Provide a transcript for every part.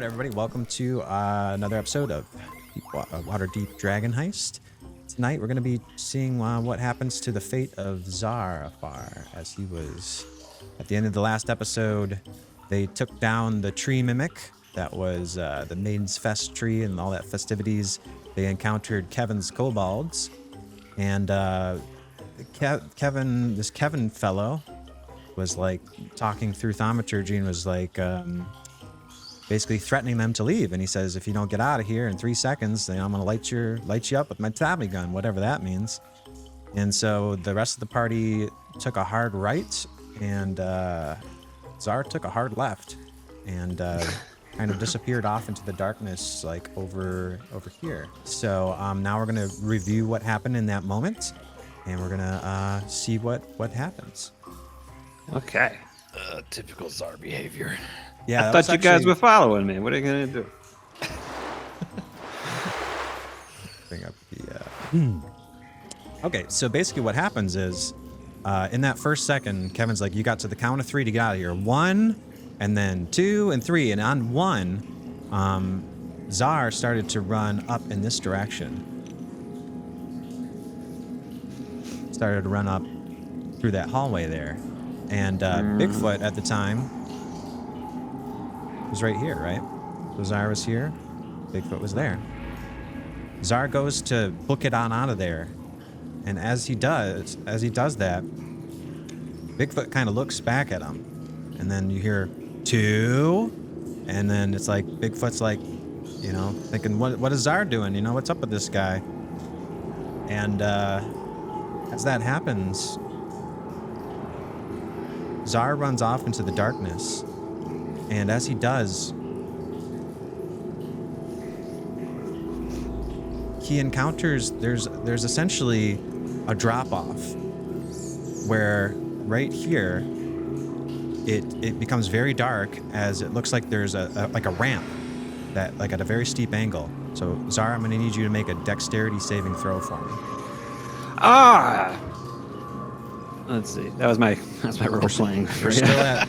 Alright everybody, welcome to another episode of Waterdeep Dragon Heist. Tonight we're going to be seeing what happens to the fate of Tzar, as he was at the end of the last episode. They took down the tree mimic that was the Maiden's Fest tree and all that festivities. They encountered Kevin's kobolds, and Kevin fellow was like talking through thaumaturgy and was like basically threatening them to leave. And he says, if you don't get out of here in 3 seconds, then I'm gonna light you up with my Tommy gun, whatever that means. And so the rest of the party took a hard right, and Tzar took a hard left, and kind of disappeared off into the darkness, like over here. So now we're gonna review what happened in that moment, and we're gonna see what happens. Okay. Typical Tzar behavior. Yeah, I thought you guys were following me. What are you gonna do? Bring up the. Okay, so basically what happens is, in that first second, Kevin's like, "You got to the count of 3 to get out of here. 1, and then 2, and 3." And on 1, Tzar started to run up in this direction. Started to run up through that hallway there, and Bigfoot at the time was right here, right? So Tzar was here, Bigfoot was there. Tzar goes to book it on out of there, and as he does that, Bigfoot kind of looks back at him, and then you hear 2, and then it's like Bigfoot's like, you know, thinking, what is Tzar doing? You know, what's up with this guy? And as that happens, Tzar runs off into the darkness, and as he does, he encounters, there's essentially a drop-off where right here it becomes very dark, as it looks like there's a ramp that, like, at a very steep angle. So Tzar, I'm going to need you to make a dexterity saving throw for me. Ah! Let's see. That's my role playing. We're still at,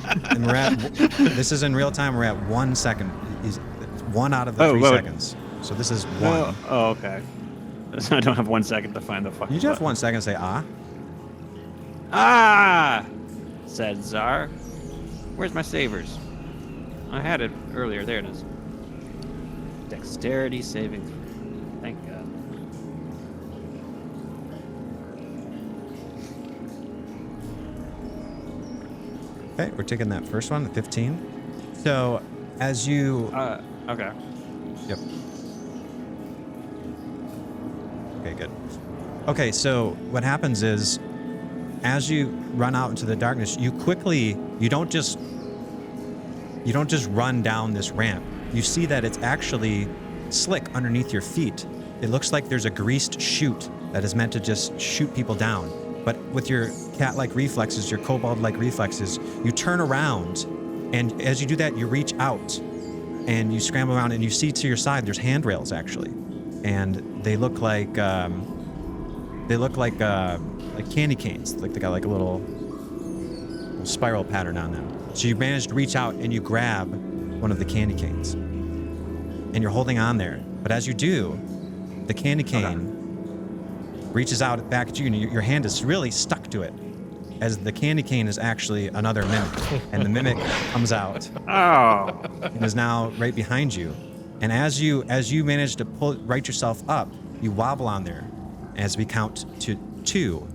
this is in real time. We're at 1 second. He's 1 out of the 3 seconds. So this is 1. Oh, okay. So I don't have 1 second to find the fucking. You just have 1 second to say ah. Ah! Said Tzar. Where's my savers? I had it earlier. There it is. Dexterity saving throw. Thank God. Okay, we're taking that first one, 15. So, as you... Okay. Yep. Okay, good. Okay, so what happens is, as you run out into the darkness, you don't just run down this ramp. You see that it's actually slick underneath your feet. It looks like there's a greased chute that is meant to just shoot people down. But with your cat-like reflexes, your kobold-like reflexes, you turn around, and as you do that, you reach out, and you scramble around, and you see to your side there's handrails actually, and they look like candy canes. Like they got like a little spiral pattern on them. So you manage to reach out and you grab one of the candy canes, and you're holding on there. But as you do, the candy cane reaches out back at you, and your hand is really stuck to it, as the candy cane is actually another mimic, and the mimic comes out and is now right behind you. And as you manage to right yourself up, you wobble on there as we count to 2,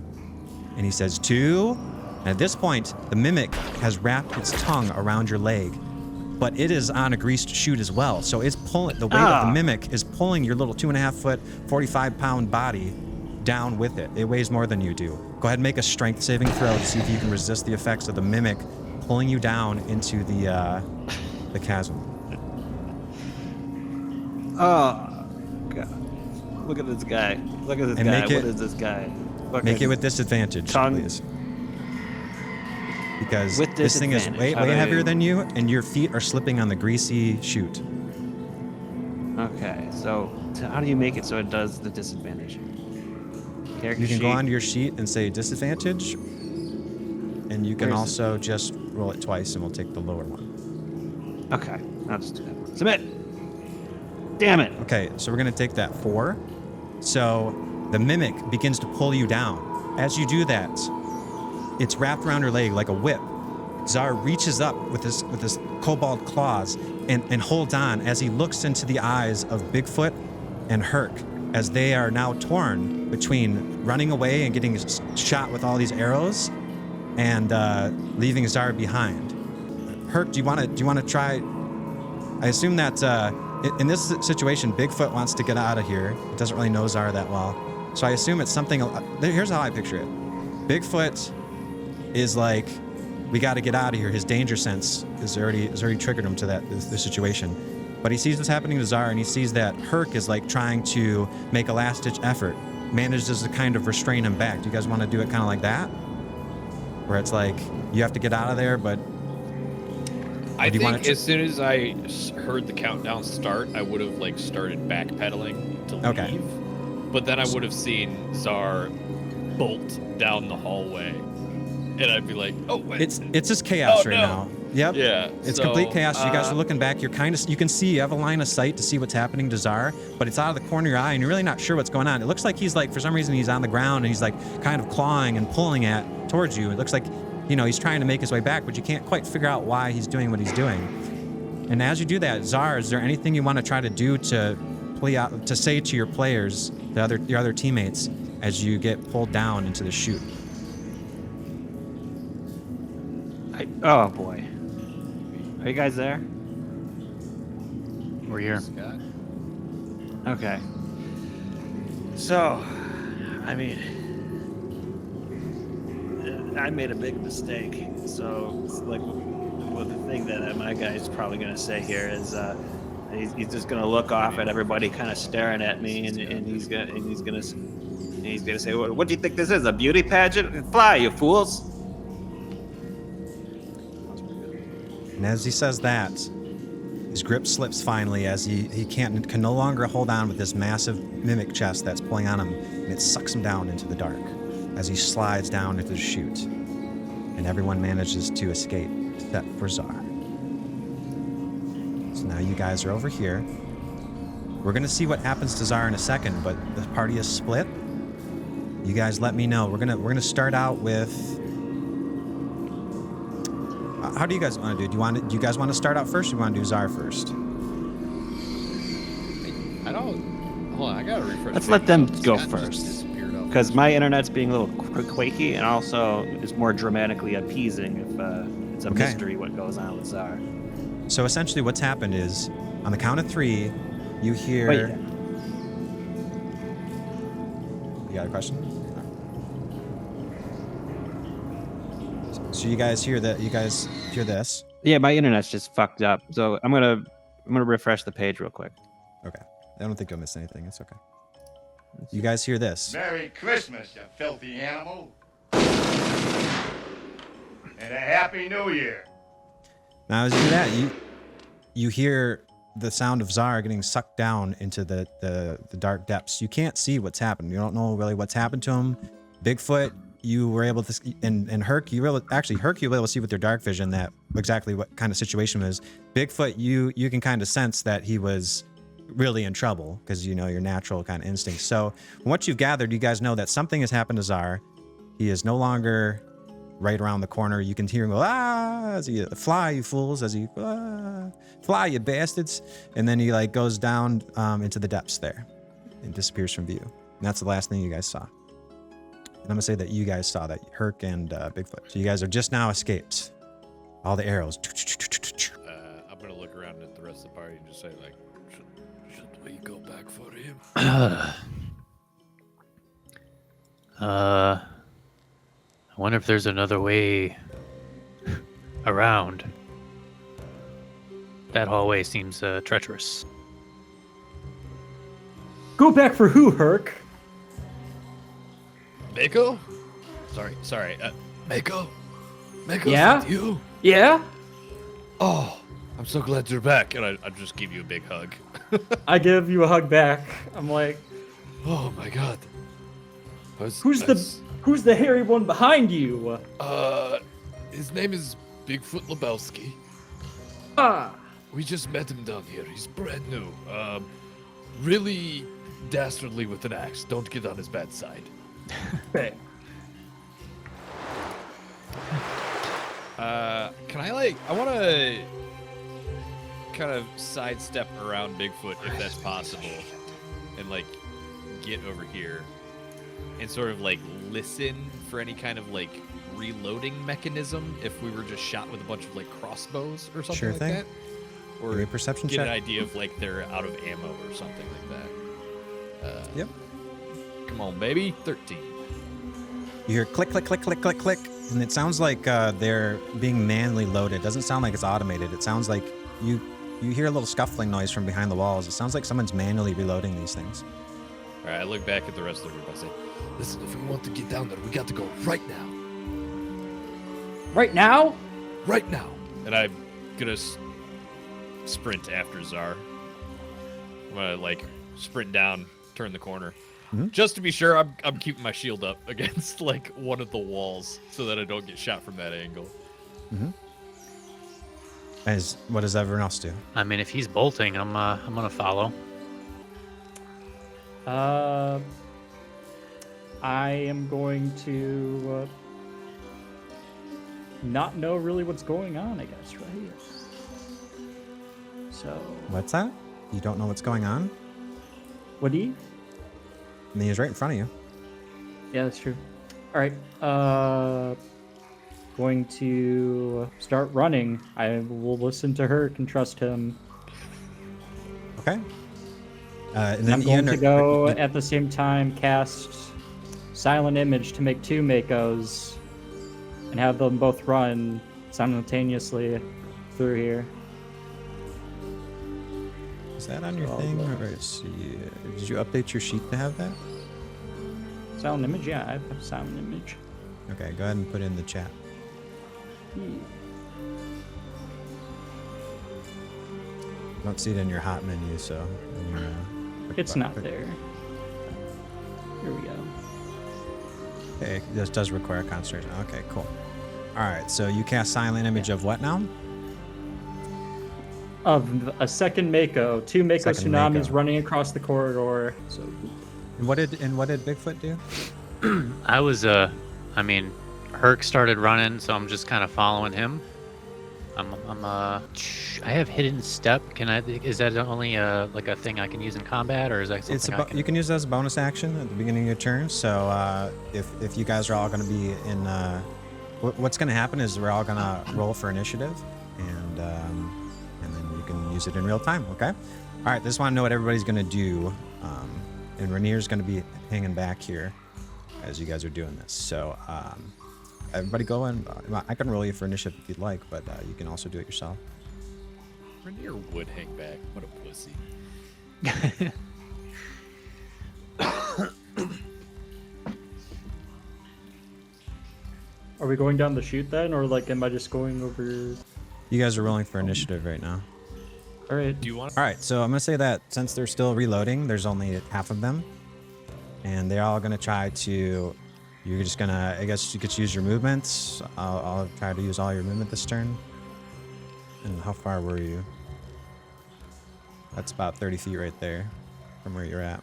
and he says 2. And at this point, the mimic has wrapped its tongue around your leg, but it is on a greased chute as well. So it's pulling, the weight of the mimic is pulling your little 2.5-foot, 45-pound body down with it. It weighs more than you do. Go ahead and make a strength saving throw to see if you can resist the effects of the mimic pulling you down into the chasm. Oh, God. Look at this guy. Look at this guy. What is this guy? Make it with disadvantage, please. Because this thing is way heavier than you, and your feet are slipping on the greasy chute. Okay, so how do you make it so it does the disadvantage? Character you can sheet. go onto your sheet and say disadvantage, and you can also just roll it twice, and we'll take the lower one. Okay, I'll just do that. Submit. Damn it. Okay, so we're gonna take that 4. So the mimic begins to pull you down. As you do that, it's wrapped around her leg like a whip. Tzar reaches up with his cobalt claws and holds on as he looks into the eyes of Bigfoot and Herc as they are now torn between running away and getting shot with all these arrows and leaving Tzar behind. Herc, do you want to try? I assume that in this situation, Bigfoot wants to get out of here. It doesn't really know Tzar that well, so I assume it's something. Here's how I picture it: Bigfoot is like, we got to get out of here. His danger sense is already triggered him to this situation. But he sees what's happening to Tzar, and he sees that Herc is like trying to make a last-ditch effort, manages to kind of restrain him back. Do you guys want to do it kind of like that, where it's like you have to get out of there, but I think as soon as I heard the countdown start, I would have like started backpedaling to leave. Okay. But then I would have seen Tzar bolt down the hallway. And I'd be like, oh, wait. It's just chaos right now. Yep. Yeah. It's complete chaos. You guys are looking back. You can see, you have a line of sight to see what's happening to Tzar, but it's out of the corner of your eye, and you're really not sure what's going on. It looks like he's like, for some reason, he's on the ground, and he's like kind of clawing and pulling towards you. It looks like, he's trying to make his way back, but you can't quite figure out why he's doing what he's doing. And as you do that, Tzar, is there anything you want to try to do to say to your players, your other teammates, as you get pulled down into the chute? Oh boy. Are you guys there? We're here. Scott? Okay. So, I made a big mistake. So, it's like, well, the thing that my guy's probably going to say here is, he's just going to look off at everybody kind of staring at me, and he's going to say, what do you think this is, a beauty pageant? Fly, you fools! And as he says that, his grip slips finally as he can no longer hold on with this massive mimic chest that's pulling on him, and it sucks him down into the dark as he slides down into the chute. And everyone manages to escape, except for Tzar. So now you guys are over here. We're gonna see what happens to Tzar in a second, but the party is split. You guys let me know. We're gonna start out with. How do you guys want to do? Do you guys want to start out first, or do you want to do Tzar first? I don't. Hold on, I gotta refresh. Let's let them go Scott just first. disappeared off. Because my internet's being a little quaky, and also it's more dramatically appeasing if it's a Okay. mystery what goes on with Tzar. So essentially, what's happened is, on the count of 3, you hear. Wait. You got a question? So you guys hear that? You guys hear this? Yeah, my internet's just fucked up. So I'm gonna refresh the page real quick. Okay. I don't think you'll miss anything. It's okay. You guys hear this? Merry Christmas, you filthy animal. And a Happy New Year. Now, as you do that, you hear the sound of Tzar getting sucked down into the dark depths. You can't see what's happened. You don't know really what's happened to him. Bigfoot, you were able to, and Herc, you were able to see with your dark vision that exactly what kind of situation it was. Bigfoot, you can kind of sense that he was really in trouble because your natural kind of instincts. So from what you've gathered, you guys know that something has happened to Tzar. He is no longer right around the corner. You can hear him go, as he, fly, you fools, as he, fly, you bastards. And then he goes down into the depths there and disappears from view. And that's the last thing you guys saw. And I'm gonna say that you guys saw that, Herc and Bigfoot. So you guys are just now escaped. All the arrows. I'm gonna look around at the rest of the party and just say should we go back for him? I wonder if there's another way around. That hallway seems treacherous. Go back for who, Herc? Mako? Sorry. Mako? Mako's Yeah? with you? Yeah? Oh, I'm so glad you're back. And I'll just give you a big hug. I give you a hug back. I'm like, Oh my god. who's the hairy one behind you? His name is Bigfoot Lebowski. Ah, We just met him down here. He's brand new. Really dastardly with an axe. Don't get on his bad side. Okay. Can I want to kind of sidestep around Bigfoot if that's possible, and get over here and sort of listen for any kind of reloading mechanism if we were just shot with a bunch of crossbows or something Sure like thing. that, or Give me a perception get check. an idea of they're out of ammo or something like that. Yep. Come on, baby. 13. You hear click, click, click, click, click, click, and it sounds like they're being manually loaded. It doesn't sound like it's automated. It sounds like you hear a little scuffling noise from behind the walls. It sounds like someone's manually reloading these things. All right, I look back at the rest of the group. I say, listen, if we want to get down there, we got to go right now. Right now? Right now. And I'm gonna sprint after Tzar. I'm gonna sprint down, turn the corner. Mhm. Just to be sure, I'm keeping my shield up against one of the walls so that I don't get shot from that angle. What does everyone else do? I mean, if he's bolting, I'm gonna follow. I am going to not know really what's going on, I guess, right? So, What's that? You don't know what's going on? what do you? I mean, he's right in front of you. Yeah, that's true. All right. Going to start running. I will listen to her and trust him. Okay. And And then I'm going to go Ian- at the same time cast Silent Image to make 2 Makos and have them both run simultaneously through here. Is that on your So I'll thing? look. Or did you update your sheet to have that? Silent Image? Yeah, I have Silent Image. Okay, go ahead and put it in the chat. I don't see it in your hot menu, so. It's not there. Here we go. Okay, this does require concentration. Okay, cool. All right, so you cast Silent Image of what now? Of a second Mako, 2 Mako Second tsunamis Mako. running across the corridor. So And what did Bigfoot do? I was I mean, Herc started running, so I'm just kind of following him. I have hidden step. Is that only a thing I can use in combat, or is that something You can use it as a bonus action at the beginning of your turn. So if you guys are all going to be in, what's going to happen is we're all going to roll for initiative, and then you can use it in real time. Okay. All right. Just want to know what everybody's going to do, and Rainier's going to be hanging back here as you guys are doing this. So everybody go and I can roll you for initiative if you'd like, but you can also do it yourself. Rainier would hang back. What a pussy. are we going down the chute then, or am I just going over? You guys are rolling for initiative right now. All right. Do you want? All right, so I'm gonna say that since they're still reloading, there's only half of them, and they're all gonna try to. You're just gonna. I guess you could use your movements. I'll try to use all your movement this turn. And how far were you? That's about 30 feet right there, from where you're at.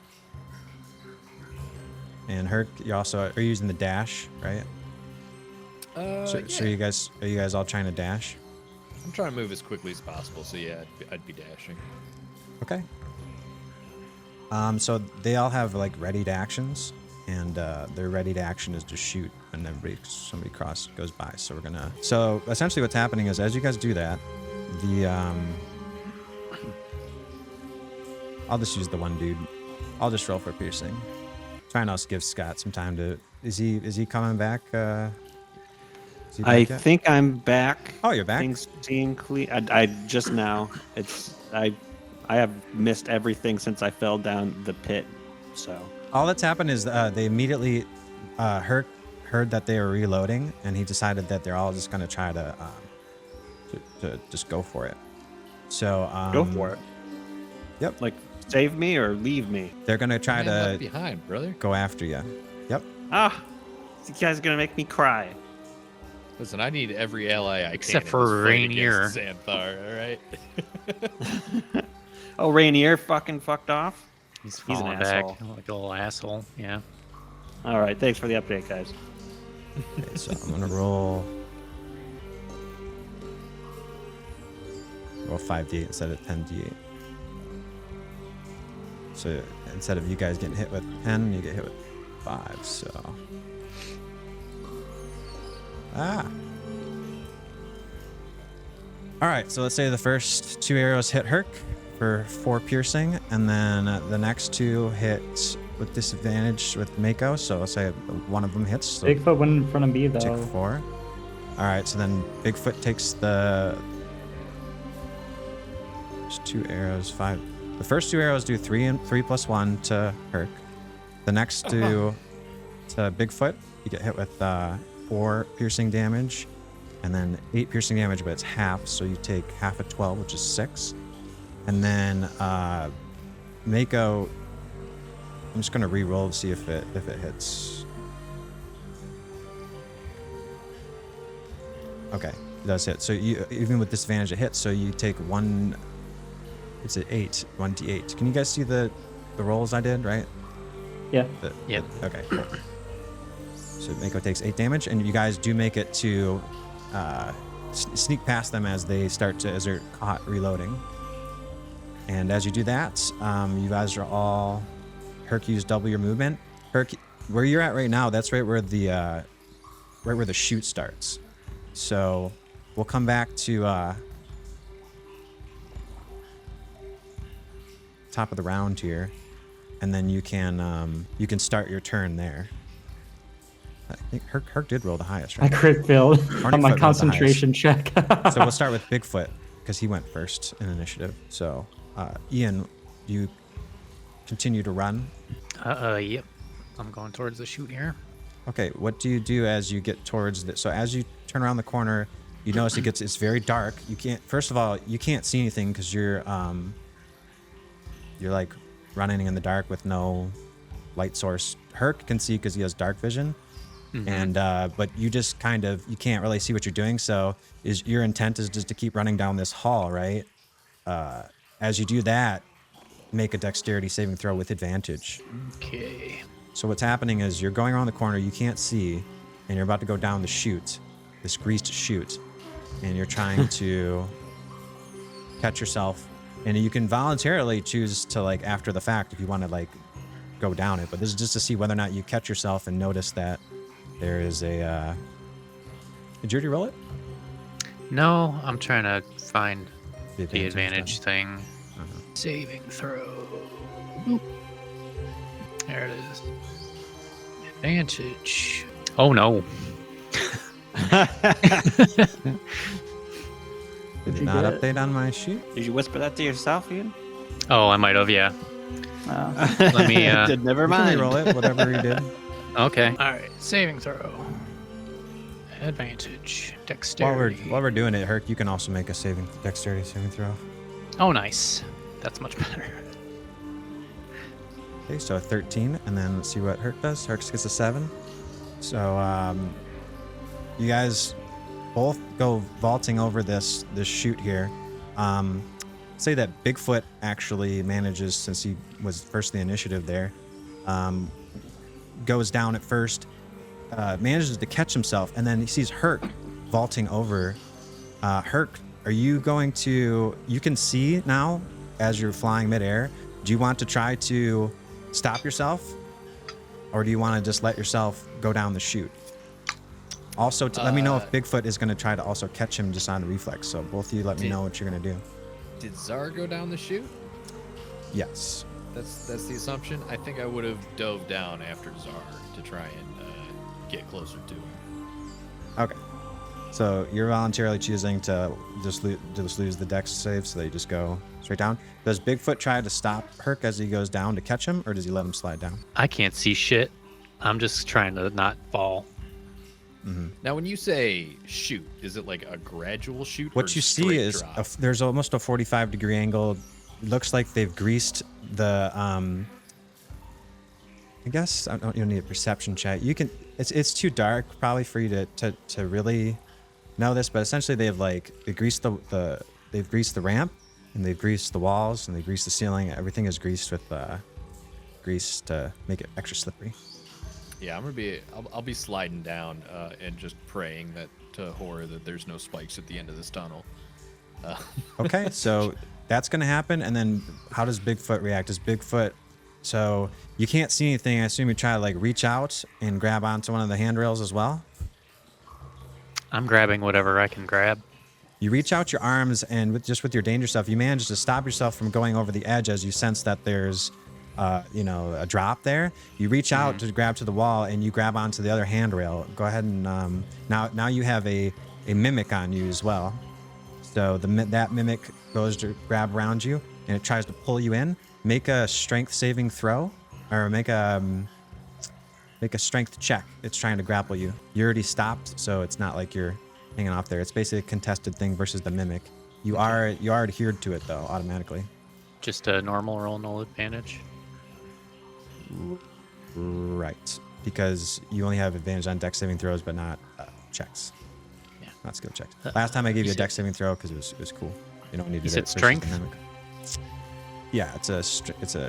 And Herc, you also are using the dash, right? So Yeah. are you guys all trying to dash? I'm trying to move as quickly as possible, so yeah, I'd be dashing. Okay. So they all have readied actions, and their readied action is to shoot when somebody goes by. So So essentially, what's happening is as you guys do that, I'll just use the one dude. I'll just roll for piercing. Trying to also give Scott some time to. Is he coming back? Is he back I yet? think I'm back. Oh, you're back. Things seem clean. I just now. I have missed everything since I fell down the pit. So All that's happened is they immediately heard that they were reloading, and he decided that they're all just gonna try to just go for it. So go for it. Yep. Save me or leave me. They're gonna try Man left to behind, brother. go after you. Yep. Ah, you guys are gonna make me cry. Listen, I need every ally I Except can in this for fight Rainier. against Xanthar, all right? Oh, Rainier fucking fucked off. He's He's an falling back asshole. like a little asshole. Yeah. All right, thanks for the update, guys. Okay, so I'm gonna roll 5d8 instead of 10d8. So instead of you guys getting hit with 10, you get hit with 5. So all right, so let's say the first 2 arrows hit Herc for 4 piercing, and then the next 2 hit with disadvantage with Mako. So let's say one of them hits. So Bigfoot went in front of me, though. take 4. All right, so then Bigfoot takes the... There's 2 arrows, 5. The first 2 arrows do 3 and 3 plus 1 to Herc. The next 2 to Bigfoot. You get hit with 4 piercing damage, and then 8 piercing damage, but it's half, so you take half of 12, which is 6. And then Mako, I'm just gonna re-roll to see if it hits. Okay, it does hit. So you, even with disadvantage, it hits. So you take 1. It's at 8, 1d8. Can you guys see the rolls I did, right? Yeah. Yep. Okay, cool. So Mako takes 8 damage, and you guys do make it to sneak past them as they're caught reloading. And as you do that, you guys are all... Herc used double your movement. Herc, where you're at right now, that's right where the shoot starts. So we'll come back to top of the round here, and then you can start your turn there. I think Herc did roll the highest, I right? crit failed Arnie on my Foot rolled the concentration check. So we'll start with Bigfoot because he went first in initiative. So Ian, you continue to run. Yep. I'm going towards the shoot here. Okay, what do you do as you get towards the... So as you turn around the corner, you notice it's very dark. You can't... First of all, you can't see anything because you're like running in the dark with no light source. Herc can see because he has dark vision. Mm-hmm. And but you just you can't really see what you're doing. So your intent is just to keep running down this hall, right? As you do that, make a dexterity saving throw with advantage. Okay. So what's happening is you're going around the corner, you can't see, and you're about to go down the chute, this greased chute, and you're trying to catch yourself. And you can voluntarily choose to, like, after the fact, if you want to, like, go down it. But this is just to see whether or not you catch yourself and notice that there is a... Did you already roll it? No, I'm trying to find the advantage stuff. thing. Saving throw. Boop. There it is. Advantage. Oh no. Did you not get? update on my sheet? Did you whisper that to yourself, Ian? Oh, I might have, yeah. Let me Never You can mind. re-roll it, whatever you did. Okay. Alright, saving throw. Advantage. Dexterity. While we're doing it, Herc, you can also make a dexterity saving throw. Oh nice. That's much better. Okay, so a 13, and then let's see what Herc does. Herc gets a 7. So you guys both go vaulting over this chute here. Say that Bigfoot actually manages, since he was first in the initiative there, goes down at first, manages to catch himself, and then he sees Herc vaulting over. Herc, are you going to... You can see now as you're flying midair. Do you want to try to stop yourself, or do you want to just let yourself go down the chute? Also, let me know if Bigfoot is going to try to also catch him just on reflex. So both of you let me know what you're going to do. Did Tzar go down the chute? Yes. That's the assumption. I think I would have dove down after Tzar to try and get closer to him. Okay. So you're voluntarily choosing to just lose the dex save, so they just go straight down. Does Bigfoot try to stop Herc as he goes down to catch him, or does he let him slide down? I can't see shit. I'm just trying to not fall. Mm-hmm. Now, when you say shoot, is it like a gradual shoot? or What you see straight is drop? there's almost a 45-degree angle. It looks like they've greased the. I guess I don't. You don't need a perception check. You can. It's too dark probably for you to really know this, but essentially they've greased they've greased the ramp, and they've greased the walls, and they greased the ceiling. Everything is greased with grease to make it extra slippery. Yeah, I'll be sliding down and just praying that to horror that there's no spikes at the end of this tunnel. Okay, so that's gonna happen, and then how does Bigfoot react? Does Bigfoot, so you can't see anything, I assume you try to like reach out and grab onto one of the handrails as well? I'm grabbing whatever I can grab. You reach out your arms, and with your danger stuff, you manage to stop yourself from going over the edge as you sense that there's a drop there. You reach out to grab to the wall, and you grab onto the other handrail. Go ahead and now you have a mimic on you as well. So that mimic goes to grab around you, and it tries to pull you in. Make a strength saving throw, or make a strength check. It's trying to grapple you. You already stopped, so it's not like you're hanging off there. It's basically a contested thing versus the mimic. You are adhered to it though automatically. Just a normal roll, no advantage. Right, because you only have advantage on dex saving throws, but not checks. Yeah. Not skill checks. Last time I gave you a said- dex saving throw because it was cool. You don't need to. You said versus the strength? mimic. Yeah, it's a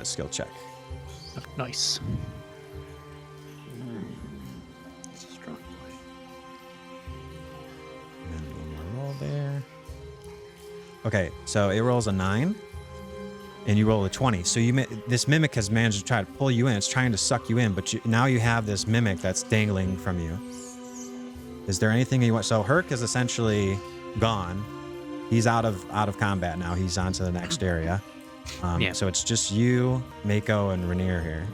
skill check. Nice. And then one more roll there. Okay, so it rolls a 9, and you roll a 20. So this mimic has managed to try to pull you in. It's trying to suck you in, but now you have this mimic that's dangling from you. Is there anything you want? So Herc is essentially gone. He's out of combat now. He's on to the next area. Yeah. So it's just you, Mako, and Rainier here.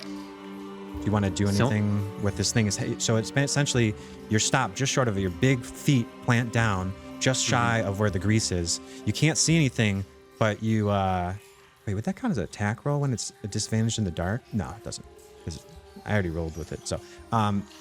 Do you want to do anything with this thing? So it's essentially you're stopped just short of your big feet plant down, just shy of where the grease is. You can't see anything, but you wait. Would that count as an attack roll when it's a disadvantage in the dark? No, it doesn't, because I already rolled with it. So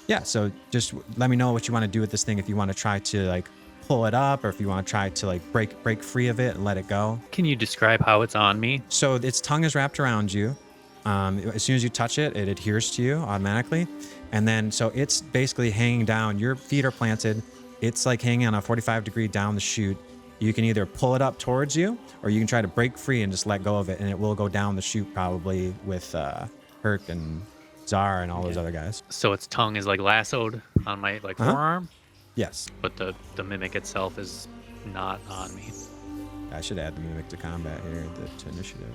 yeah. So just let me know what you want to do with this thing. If you want to try to like pull it up, or if you want to try to like break free of it and let it go. Can you describe how it's on me? So its tongue is wrapped around you. As soon as you touch it, it adheres to you automatically. And then, so it's basically hanging down. Your feet are planted. It's like hanging on a 45-degree down the chute. You can either pull it up towards you, or you can try to break free and just let go of it, and it will go down the chute probably with Herc and Tzar and all those other guys. So its tongue is like lassoed on my forearm, Yes. but the mimic itself is not on me. I should add the mimic to combat here, to initiative.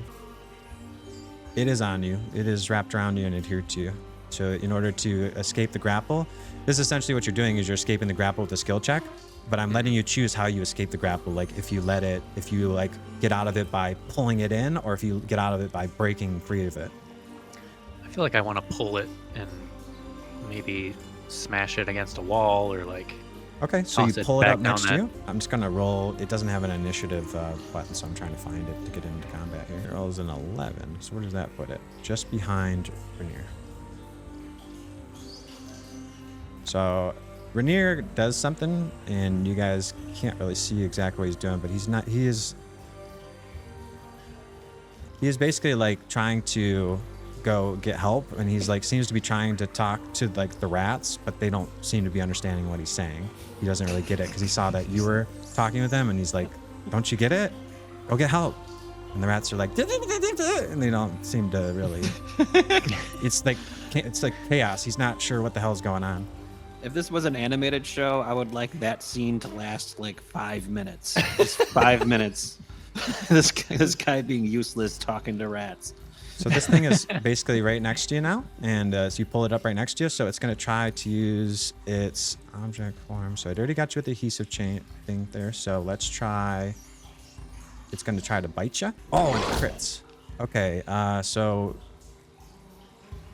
It is on you. It is wrapped around you and adhered to you. So in order to escape the grapple, this is essentially what you're doing is you're escaping the grapple with a skill check, but I'm letting you choose how you escape the grapple. Like if you like get out of it by pulling it in, or if you get out of it by breaking free of it. I feel like I want to pull it and maybe smash it against a wall, or like Okay, so you toss it pull it back up next to down you. I'm just gonna roll. It doesn't have an initiative button, so I'm trying to find it to get into combat here. It rolls an 11. So where does that put it? Just behind Rainier. So Rainier does something, and you guys can't really see exactly what he's doing, but he's not. He is basically like trying to go get help, and he's like seems to be trying to talk to like the rats, but they don't seem to be understanding what he's saying. He doesn't really get it because he saw that you were talking with them, and he's like, "Don't you get it? Go get help." And the rats are like, and they don't seem to really. It's like chaos. He's not sure what the hell's going on. If this was an animated show, I would like that scene to last like 5 minutes. Just 5 minutes. This guy being useless talking to rats. So this thing is basically right next to you now, and so you pull it up right next to you. So it's going to try to use its object form. So it already got you with the adhesive chain thing there. So let's try. It's going to try to bite you. Oh, and it crits. Okay, so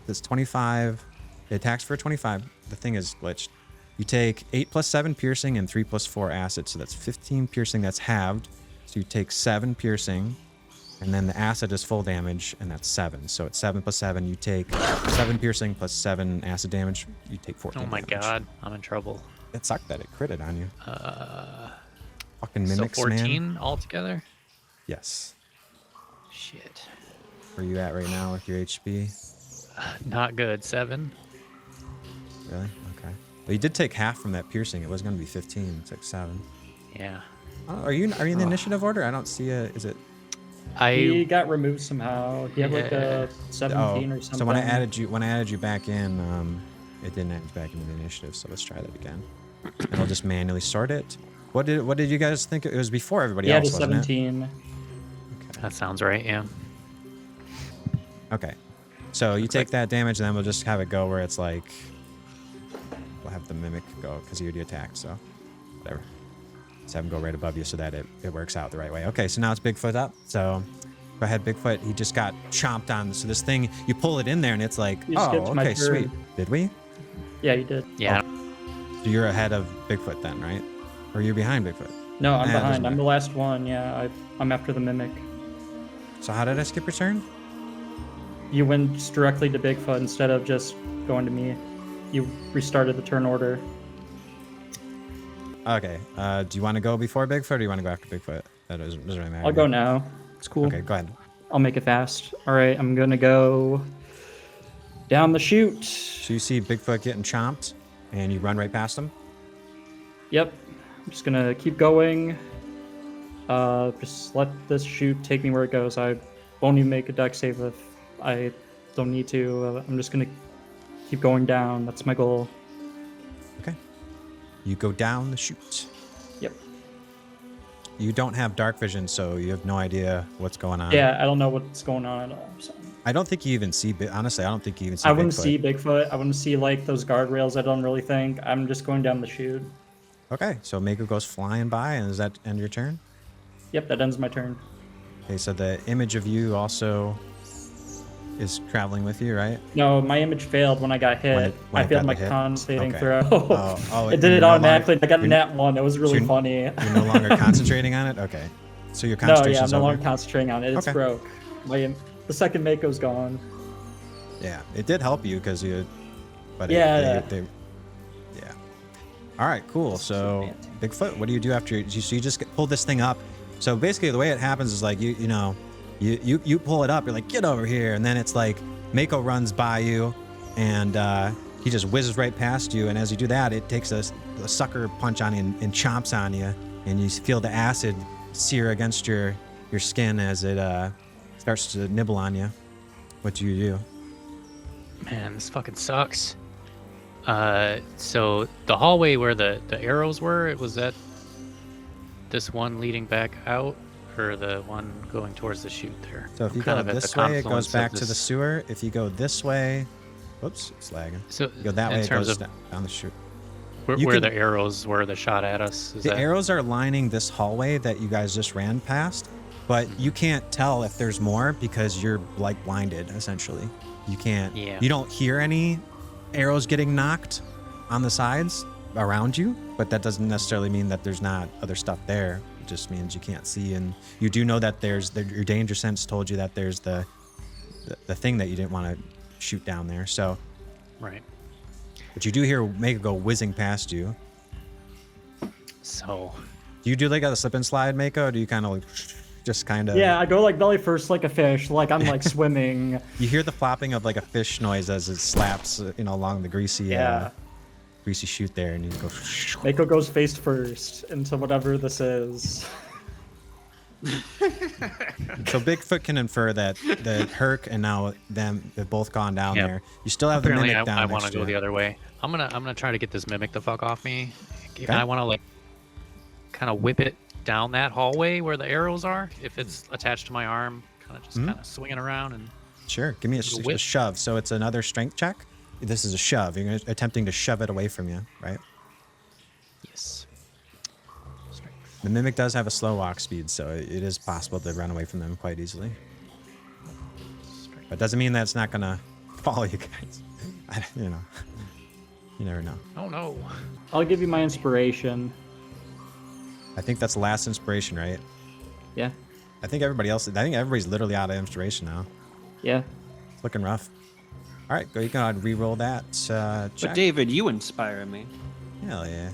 this 25. It attacks for 25. The thing is glitched. You take 8 plus 7 piercing and 3 plus 4 acid. So that's 15 piercing. That's halved. So you take 7 piercing. And then the acid is full damage, and that's 7. So it's 7 plus 7. You take 7 piercing plus 7 acid damage. You take 14 oh my damage. god, I'm in trouble. It sucked that it critted on you. Fucking mimics, so 14 man. altogether? Yes. Shit. Where you at right now with your HP? Not good. 7. Really? Okay. But you did take half from that piercing. It was going to be 15. It's like 7. Yeah. Oh, are you in the initiative order? I don't see a. Is it? He got removed somehow. He had like a 17 or something. So when I added you back in, it didn't add you back into the initiative. So let's try that again. And I'll just manually sort it. What did you guys think? It was before everybody He had else, a wasn't it? 17. That sounds right. Yeah. Okay. So you take that damage, and then we'll just have it go where it's like, we'll have the mimic go because you already attacked. So whatever. Just have him go right above you so that it works out the right way. Okay, so now it's Bigfoot up. So go ahead, Bigfoot. He just got chomped on. So this thing, you pull it in there, and it's like, You skipped oh, my okay, turn. sweet. Did we? Yeah, you did. Yeah. So you're ahead of Bigfoot then, right? Or you're behind Bigfoot? No, I'm Nah, it doesn't behind. I'm matter. the last one. Yeah, I'm after the mimic. So how did I skip your turn? You went directly to Bigfoot instead of just going to me. You restarted the turn order. Okay. Do you want to go before Bigfoot or do you want to go after Bigfoot? That doesn't really matter. I'll go now. It's cool. Okay, go ahead. I'll make it fast. All right, I'm gonna go down the chute. So you see Bigfoot getting chomped and you run right past him? Yep. I'm just gonna keep going. Just let this chute take me where it goes. I won't even make a deck save if I don't need to. I'm just gonna keep going down. That's my goal. Okay. You go down the chute. Yep. You don't have dark vision, so you have no idea what's going on. Yeah, I don't know what's going on at all. So. I don't think you even see, honestly, I don't think you even see I wouldn't Bigfoot. see Bigfoot. I wouldn't see like those guardrails. I don't really think. I'm just going down the chute. Okay, so Mako goes flying by, and does that end your turn? Yep, that ends my turn. Okay, so the image of you also is traveling with you, right? No, my image failed when I got hit. when I it failed got my the hit? con saving Okay. throw. Oh, it did you're it no longer- automatically. I got a you're- nat 1. It was really you're- funny. You're no longer concentrating on it? Okay. So your No, yeah, I'm concentration's no over? longer concentrating on it. It's Okay. broke. The second Mako's gone. Yeah, it did help you because you, but Yeah. they, yeah. All right, cool. So Bigfoot, what do you do after you? So you just pull this thing up. So basically, the way it happens is like you pull it up. You're like, get over here, and then it's like Mako runs by you, and he just whizzes right past you. And as you do that, it takes a sucker punch on you and chomps on you, and you feel the acid sear against your skin as it starts to nibble on you. What do you do? Man, this fucking sucks. So the hallway where the arrows were, was that this one leading back out, or the one going towards the chute there? So if you I'm go kind of at this the way, it goes confluence of back to the this- sewer. If you go this way, whoops, it's lagging. So You go that in way, it terms goes of down the chute. where, you where can- the arrows were, the shot at us. Is The that, arrows are lining this hallway that you guys just ran past, but you can't tell if there's more because you're like blinded, essentially. You can't, Yeah. you don't hear any arrows getting knocked on the sides around you, but that doesn't necessarily mean that there's not other stuff there. It just means you can't see, and you do know that your danger sense told you that there's the thing that you didn't want to shoot down there. So, right? but you do hear Mako go whizzing past you. So Do you do like a slip and slide, Mako? Or do you kind of like just kind of? Yeah, I go like belly first like a fish, like I'm like swimming. You hear the flopping of like a fish noise as it slaps, along the greasy, Yeah. greasy chute there, and you go. Mako goes face first into whatever this is. So Bigfoot can infer that the Herc and now them have both gone down Yep. there. You still have the apparently, mimic down I next want to to go you. the other way. I'm gonna try to get this mimic the fuck off me. Okay. And I want to like kind of whip it down that hallway where the arrows are. If it's attached to my arm, kind of just Mhm. kind of swinging around and. Sure, give me a whip. shove. So it's another strength check. This is a shove. You're attempting to shove it away from you, right? Yes. Strength. The mimic does have a slow walk speed, so it is possible to run away from them quite easily. But doesn't mean that it's not gonna follow you guys. You never know. Oh no. I'll give you my inspiration. I think that's the last inspiration, right? Yeah. I think everybody's literally out of inspiration now. Yeah. It's looking rough. All right, go. You can re-roll that check. But David, you inspire me. Hell yeah.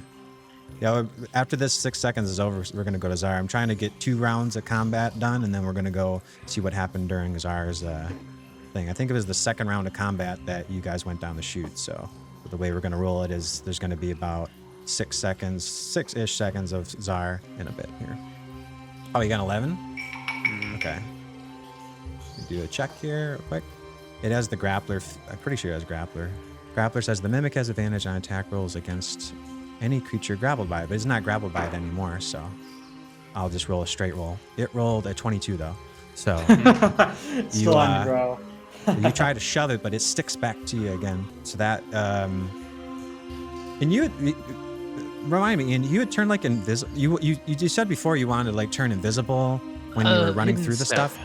Yeah. After this 6 seconds is over, we're gonna go to Tzar. I'm trying to get 2 rounds of combat done, and then we're gonna go see what happened during Tzar's thing. I think it was the second round of combat that you guys went down the chute. So the way we're gonna roll it is there's gonna be about 6 seconds, 6-ish seconds of Tzar in a bit here. Oh, you got 11? Okay. Do a check here real quick. It has the grappler. I'm pretty sure it has grappler. Grappler says the mimic has advantage on attack rolls against any creature grappled by it, but it's not grappled by it anymore, so I'll just roll a straight roll. It rolled a 22 though, so Still on the grow. you try to shove it, but it sticks back to you again. So that and you remind me, and you had turned like invisible. You said before you wanted to like turn invisible when you were running through the stuff.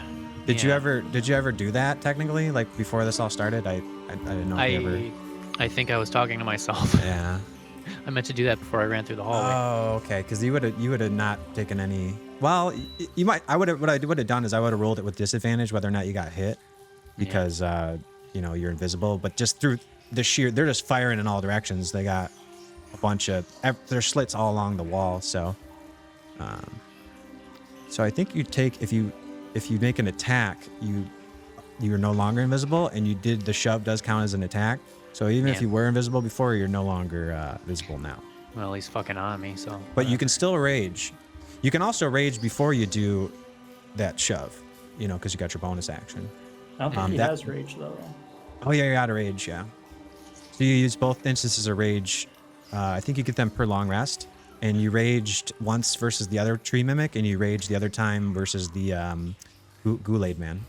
Did you ever do that technically, like before this all started? I didn't know if you ever. I think I was talking to myself. Yeah. I meant to do that before I ran through the hallway. Oh, okay. Because you would have not taken any. Well, you might. I would have. What I would have done is I would have rolled it with disadvantage whether or not you got hit, because you know you're invisible. But just through the sheer, they're just firing in all directions. They got a bunch of there's slits all along the wall. So, so I think you take if you make an attack, you're no longer invisible, and you did the shove does count as an attack. So even if you were invisible before, you're no longer visible now. Well, he's fucking on me, so. But you can still rage. You can also rage before you do that shove, you know, because you got your bonus action. I don't think he has rage though. Oh yeah, you're out of rage, yeah. So you use both instances of rage. I think you get them per long rest, and you raged once versus the other tree mimic, and you raged the other time versus the Ghoulade man.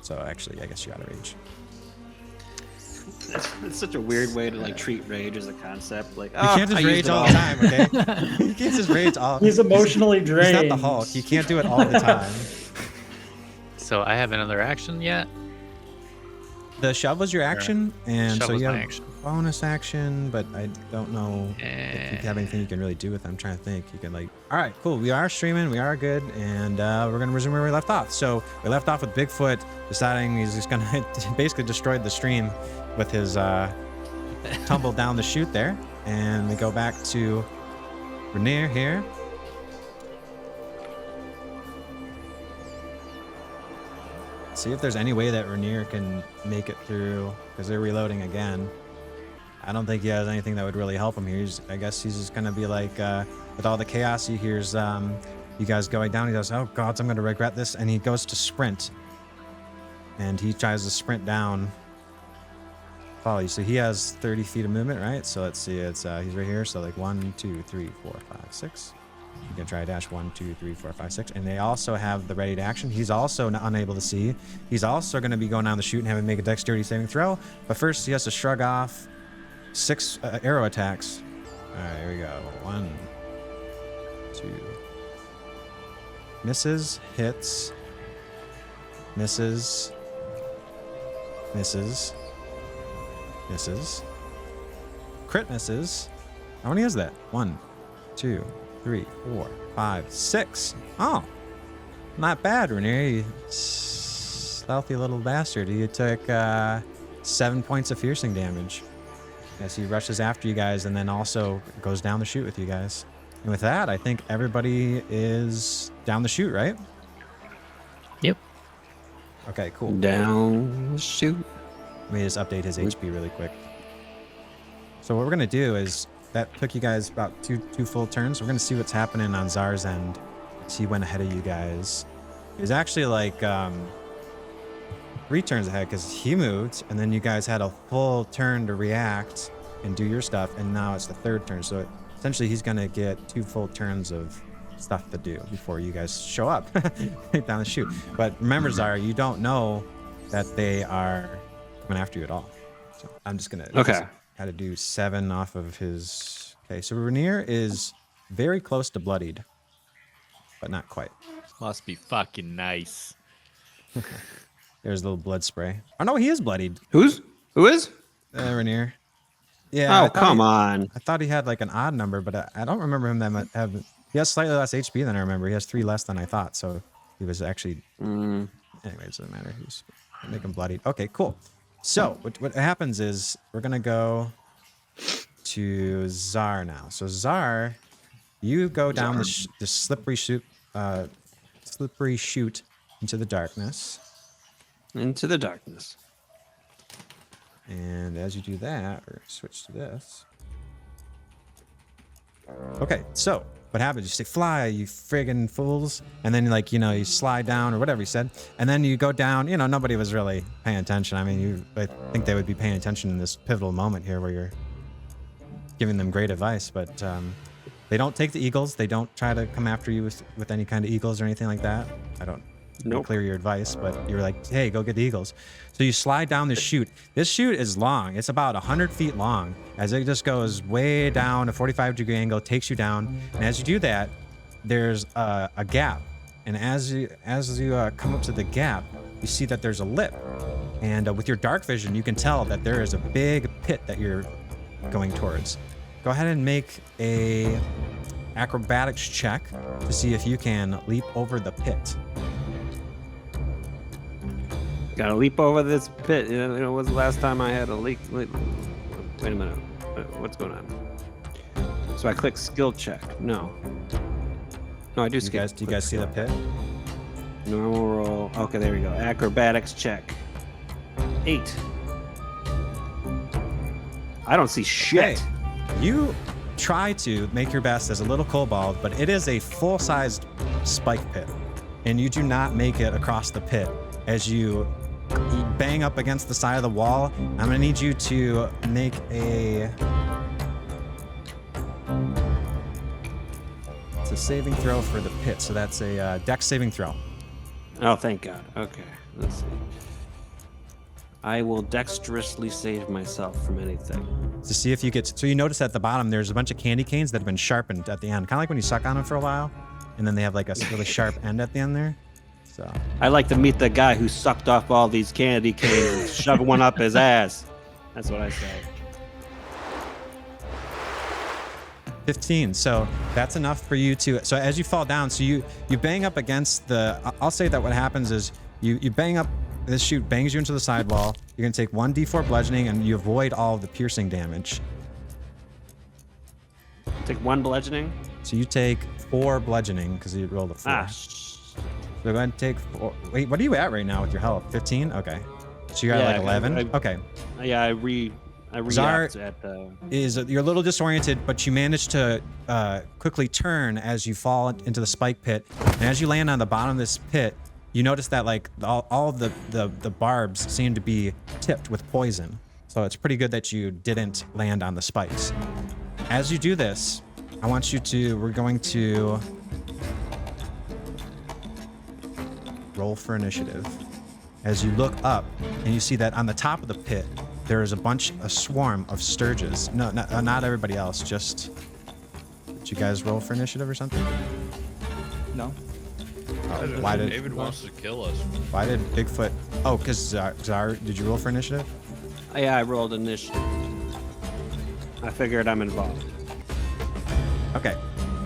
So actually, I guess you got a rage. It's such a weird way to like treat rage as a concept. Like, you can't just rage all the time, okay? You can't just rage all. He's emotionally drained. He's not the Hulk. You can't do it all the time. So I have another action yet? The shove was your action, and Shove so was you my have action. bonus action, but I don't know if you have anything you can really do with it. I'm trying to think. You can like, all right, cool. We are streaming. We are good, and we're gonna resume where we left off. So we left off with Bigfoot deciding he's just gonna basically destroy the stream with his tumble down the chute there, and we go back to Rainier here. See if there's any way that Rainier can make it through, because they're reloading again. I don't think he has anything that would really help him here. I guess he's just gonna be like, with all the chaos, he hears you guys going down. He goes, "Oh God, I'm gonna regret this," and he goes to sprint, and he tries to sprint down. Follow you. So he has 30 feet of movement, right? So let's see. It's he's right here. So like 1, 2, 3, 4, 5, 6. You can try a dash 1, 2, 3, 4, 5, 6, and they also have the ready to action. He's also unable to see. He's also going to be going down the chute and having to make a dexterity saving throw. But first, he has to shrug off 6 arrow attacks. All right, here we go. 1, 2. Misses, hits, misses, misses, misses, crit misses. How many is that? 1, 2, 3, 4, 5, 6. Oh, not bad, Rainier. You stealthy little bastard. You took 7 points of piercing damage as he rushes after you guys and then also goes down the chute with you guys. And with that, I think everybody is down the chute, right? Yep. Okay, cool. Down the chute. Let me just update his HP really quick. So what we're gonna do is that took you guys about two full turns. We're gonna see what's happening on Tzar's end. He went ahead of you guys. He was actually like 3 turns ahead because he moved, and then you guys had a full turn to react and do your stuff, and now it's the 3rd turn. So essentially, he's gonna get 2 full turns of stuff to do before you guys show up down the chute. But remember, Tzar, you don't know that they are coming after you at all. So I'm just gonna had to do 7 off of his. Okay, so Rainier is very close to bloodied, but not quite. Must be fucking nice. There's a little blood spray. Oh no, he is bloodied. Who is? Rainier. Yeah. Oh, come on. I thought he had like an odd number, but I don't remember him that have. He has slightly less HP than I remember. He has 3 less than I thought, so he was actually. Anyway, it doesn't matter. He's make him bloodied. Okay, cool. So what happens is we're gonna go to Tzar now. So Tzar, you go down the slippery chute into the darkness. Into the darkness. And as you do that, we're gonna switch to this. Okay, so what happens? You say, fly, you friggin' fools. And then, like, you know, you slide down or whatever you said. And then you go down. You know, nobody was really paying attention. I mean, I think they would be paying attention in this pivotal moment here where you're giving them great advice. But they don't take the eagles. They don't try to come after you with any kind of eagles or anything like that. I don't clear your advice, but you're like, hey, go get the eagles. So you slide down this chute. This chute is long. It's about 100 feet long as it just goes way down, a 45-degree angle, takes you down. And as you do that, there's a gap. And as you come up to the gap, you see that there's a lip. And with your dark vision, you can tell that there is a big pit that you're going towards. Go ahead and make a acrobatics check to see if you can leap over the pit. Gotta leap over this pit. You know, when's the last time I had a leak? Wait a minute. What's going on? So I click skill check. No, I do skill. Do you guys see the pit? Normal roll. Okay, there we go. Acrobatics check. 8. I don't see shit. Hey, you try to make your best as a little kobold, but it is a full-sized spike pit, and you do not make it across the pit. As you bang up against the side of the wall, I'm gonna need you to make it's a saving throw for the pit. So that's a dex saving throw. Oh, thank God. Okay, let's see. I will dexterously save myself from anything. To see if you get. So you notice at the bottom there's a bunch of candy canes that have been sharpened at the end, kind of like when you suck on them for a while, and then they have like a really sharp end at the end there. So I'd like to meet the guy who sucked off all these candy canes and shoved one up his ass. That's what I say. 15. So that's enough for you to. So as you fall down, so you bang up against the. I'll say that what happens is you bang up. This chute bangs you into the sidewall. You're gonna take 1d4 bludgeoning, and you avoid all of the piercing damage. Take 1 bludgeoning. So you take 4 bludgeoning because you rolled a 4. So go ahead and take 4. Wait, what are you at right now with your health? 15? Okay. So you're at like 11? Okay. Yeah, I react at the... You're a little disoriented, but you manage to quickly turn as you fall into the spike pit. And as you land on the bottom of this pit, you notice that like all of the barbs seem to be tipped with poison. So it's pretty good that you didn't land on the spikes. As you do this, I want you to, we're going to roll for initiative. As you look up and you see that on the top of the pit, there is a swarm of Stirges. No, not everybody else, just, did you guys roll for initiative or something? No. Why did David wants to kill us? Why did Bigfoot? Oh, because Tzar, did you roll for initiative? Yeah, I rolled initiative. I figured I'm involved. Okay.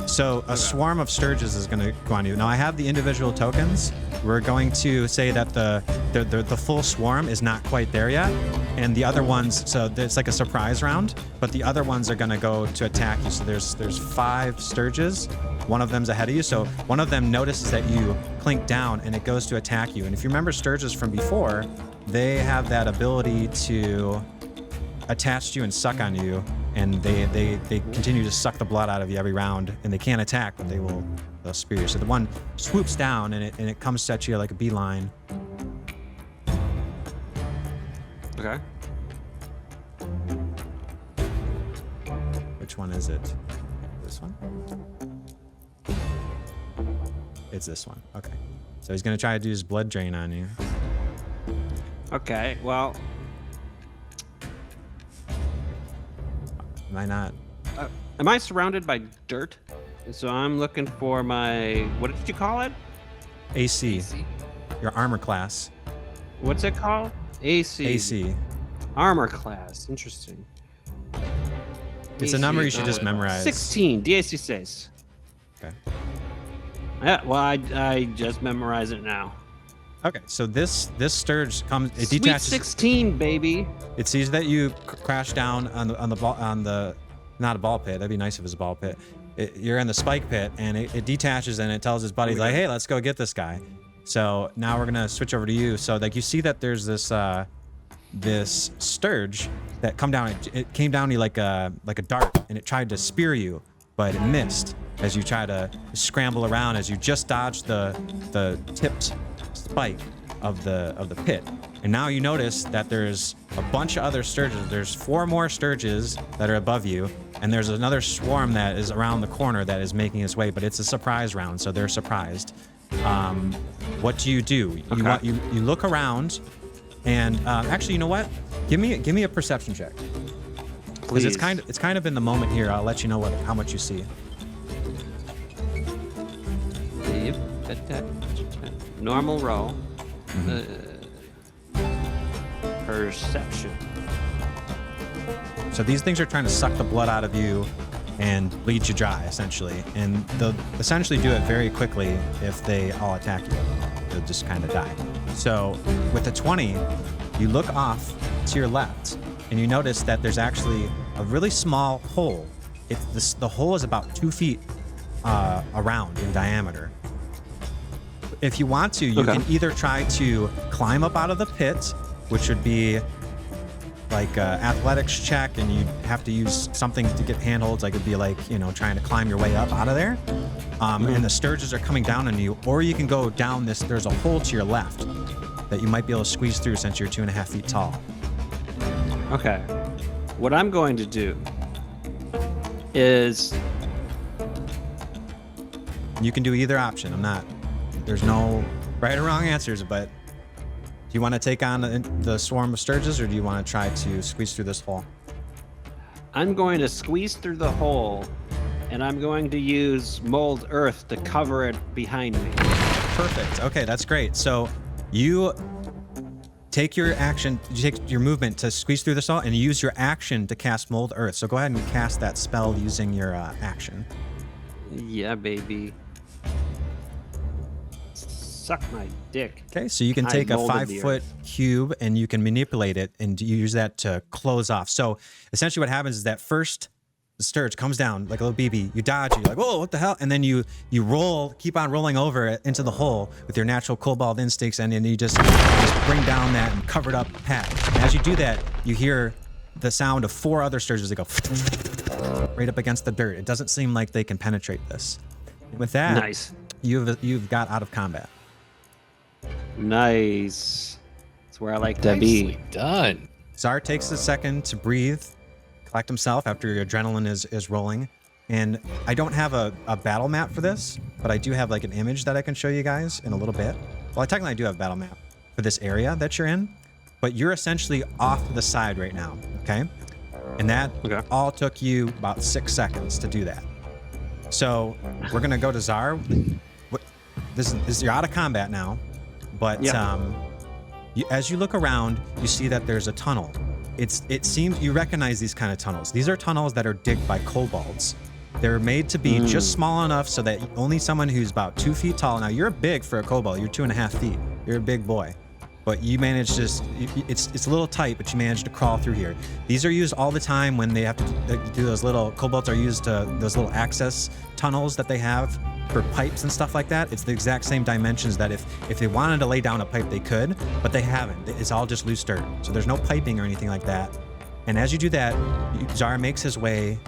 So a swarm of Stirges is going to go on you. Now I have the individual tokens. We're going to say that the full swarm is not quite there yet, and the other ones. So it's like a surprise round, but the other ones are going to go to attack you. So there's 5 Stirges. One of them's ahead of you. So one of them notices that you clink down, and it goes to attack you. And if you remember Stirges from before, they have that ability to attach to you and suck on you, and they continue to suck the blood out of you every round, and they can't attack, but they'll spear you. So the one swoops down and it comes at you like a beeline. Okay. Which one is it? This one? It's this one. Okay. So he's gonna try to do his blood drain on you. Okay, well... Am I not? Am I surrounded by dirt? So I'm looking for my... What did you call it? AC. Your armor class. What's it called? AC. AC. Armor class. Interesting. It's a number you should just memorize. 16. DAC 6. Okay. Yeah, well, I just memorize it now. Okay, so this Stirge comes. It Sweet detaches. 16, baby. It sees that you crash down on the not a ball pit. That'd be nice if it was a ball pit. You're in the spike pit, and it detaches, and it tells his buddies like, "Hey, let's go get this guy." So now we're gonna switch over to you. So like you see that there's this this Stirge that come down. It came down to you like a dart, and it tried to spear you, but it missed as you try to scramble around as you just dodged the tipped spike of the pit. And now you notice that there's a bunch of other Stirges. There's 4 more Stirges that are above you, and there's another swarm that is around the corner that is making its way, but it's a surprise round, so they're surprised. What do? You look around, and actually, you know what? Give me a perception check. Because it's kind of in the moment here. I'll let you know how much you see. Yep. Normal roll. Perception. So these things are trying to suck the blood out of you and bleed you dry, essentially. And they'll essentially do it very quickly if they all attack you. They'll just kind of die. So with a 20, you look off to your left, and you notice that there's actually a really small hole. The hole is about 2 feet around in diameter. If you want to, you can either try to climb up out of the pit, which would be like athletics check, and you have to use something to get handholds. Like it'd be like, trying to climb your way up out of there. And the Stirges are coming down on you, or you can go down this. There's a hole to your left that you might be able to squeeze through since you're 2.5 feet tall. Okay. What I'm going to do is... You can do either option. There's no right or wrong answers, but do you want to take on the swarm of Stirges, or do you want to try to squeeze through this hole? I'm going to squeeze through the hole, and I'm going to use mold earth to cover it behind me. Perfect. Okay, that's great. So you take your action, you take your movement to squeeze through this hole, and you use your action to cast mold earth. So go ahead and cast that spell using your action. Yeah, baby. Suck my dick. Okay, so you can take a 5-foot cube and you can manipulate it and you use that to close off. So essentially what happens is that first the Stirge comes down like a little BB, you dodge it, you're like, whoa, what the hell? And then you roll, keep on rolling over into the hole with your natural kobold instincts, and then you just bring down that and covered up pad. And as you do that, you hear the sound of 4 other Stirges that go right up against the dirt. It doesn't seem like they can penetrate this. And with that, nice. You've got out of combat. Nice. That's where I like to Nicely be. done. Tzar takes a second to breathe, collect himself after your adrenaline is rolling. And I don't have a battle map for this, but I do have like an image that I can show you guys in a little bit. Well, technically I do have a battle map for this area that you're in, but you're essentially off to the side right now, okay? And that all took you about 6 seconds to do that. So we're gonna go to Tzar. This is you're out of combat now. But as you look around, you see that there's a tunnel. It seems you recognize these kind of tunnels. These are tunnels that are digged by kobolds. They're made to be just small enough so that only someone who's about 2 feet tall. Now you're big for a kobold. You're 2.5 feet. You're a big boy. But you managed to, it's a little tight, but you managed to crawl through here. These are used all the time when they have to do those little, kobolds are used to, those little access tunnels that they have for pipes and stuff like that. It's the exact same dimensions that if they wanted to lay down a pipe, they could, but they haven't. It's all just loose dirt. So there's no piping or anything like that. And as you do that, Tzar makes his way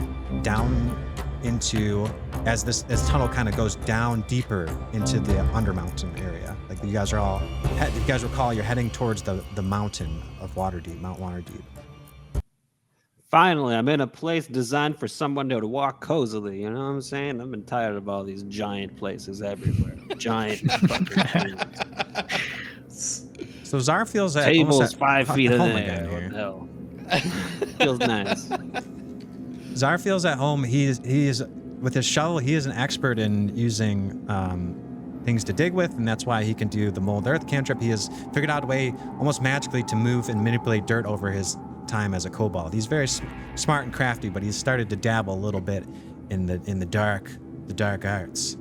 down into, as tunnel kind of goes down deeper into the Undermountain area. Like you guys recall you're heading towards the mountain of Waterdeep, Mount Waterdeep. Finally, I'm in a place designed for someone to walk cozily. You know what I'm saying? I've been tired of all these giant places everywhere. Giant fucking things. So Tzar feels that tables 5 feet in home there. again What here. the hell? Feels nice. Tzar feels at home. He is with his shovel. He is an expert in using things to dig with, and that's why he can do the mold earth cantrip. He has figured out a way, almost magically, to move and manipulate dirt over his time as a kobold. He's very smart and crafty, but he's started to dabble a little bit in the dark arts.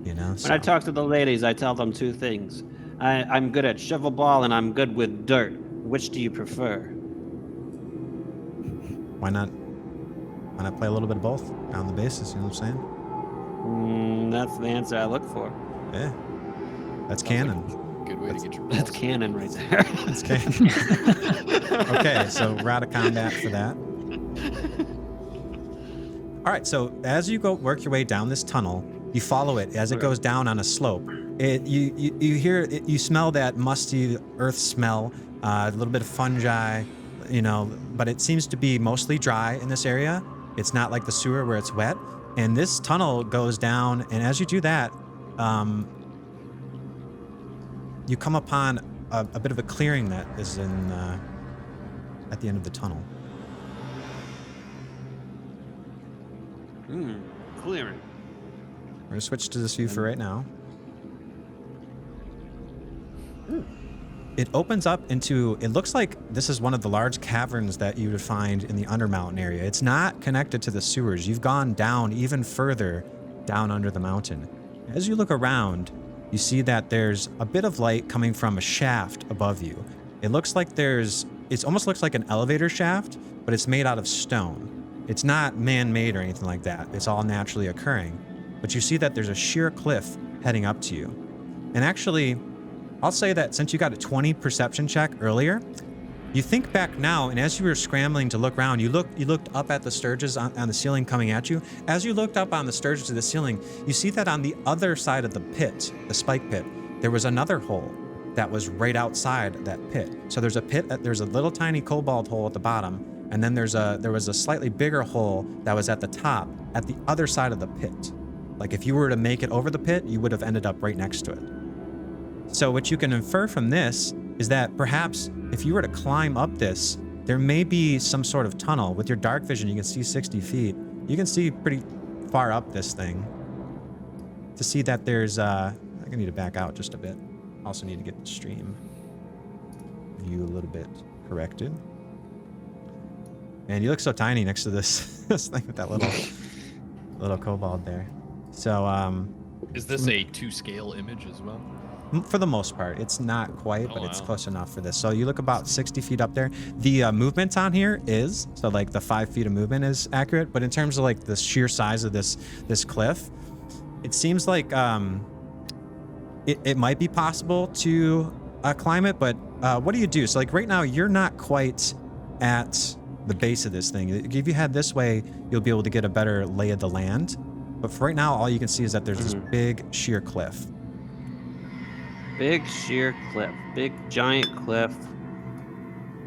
You know. When I talk to the ladies, I tell them 2 things. I'm good at shovel ball and I'm good with dirt. Which do you prefer? Why not play a little bit of both on the basis? You know what I'm saying? That's the answer I look for. Yeah, that's canon. Good way to get your That's balls. canon right there. It's okay. Okay, so we're out of combat for that. All right, so as you go work your way down this tunnel, you follow it as it goes down on a slope. You smell that musty earth smell, a little bit of fungi, but it seems to be mostly dry in this area. It's not like the sewer where it's wet. And this tunnel goes down, and as you do that, you come upon a bit of a clearing that is at the end of the tunnel. Clearing. We're gonna switch to this view for right now. It opens up into, it looks like this is one of the large caverns that you would find in the Undermountain area. It's not connected to the sewers. You've gone down even further down under the mountain. As you look around, you see that there's a bit of light coming from a shaft above you. It looks like it almost looks like an elevator shaft, but it's made out of stone. It's not man-made or anything like that. It's all naturally occurring. But you see that there's a sheer cliff heading up to you. And actually, I'll say that since you got a 20 perception check earlier, you think back now, and as you were scrambling to look around, you looked up at the Stirges on the ceiling coming at you. As you looked up on the Stirges to the ceiling, you see that on the other side of the pit, the spike pit, there was another hole that was right outside that pit. So there's a little tiny cobalt hole at the bottom, and then there was a slightly bigger hole that was at the top, at the other side of the pit. Like if you were to make it over the pit, you would have ended up right next to it. So what you can infer from this is that perhaps if you were to climb up this, there may be some sort of tunnel. With your dark vision, you can see 60 feet. You can see pretty far up this thing. To see that there's, I'm gonna need to back out just a bit. Also need to get the stream view a little bit corrected. And you look so tiny next to this, this thing with that little kobold there. So, Is this a 2-scale image as well? for the most part, it's not quite, but it's wow. close enough for this. So you look about 60 feet up there. The movement on here is, so like the 5 feet of movement is accurate, but in terms of like the sheer size of this cliff, it seems like it might be possible to climb it, but what do you do? So like right now, you're not quite at the base of this thing. If you head this way, you'll be able to get a better lay of the land. But for right now, all you can see is that there's this big sheer cliff. Big sheer cliff. Big giant cliff.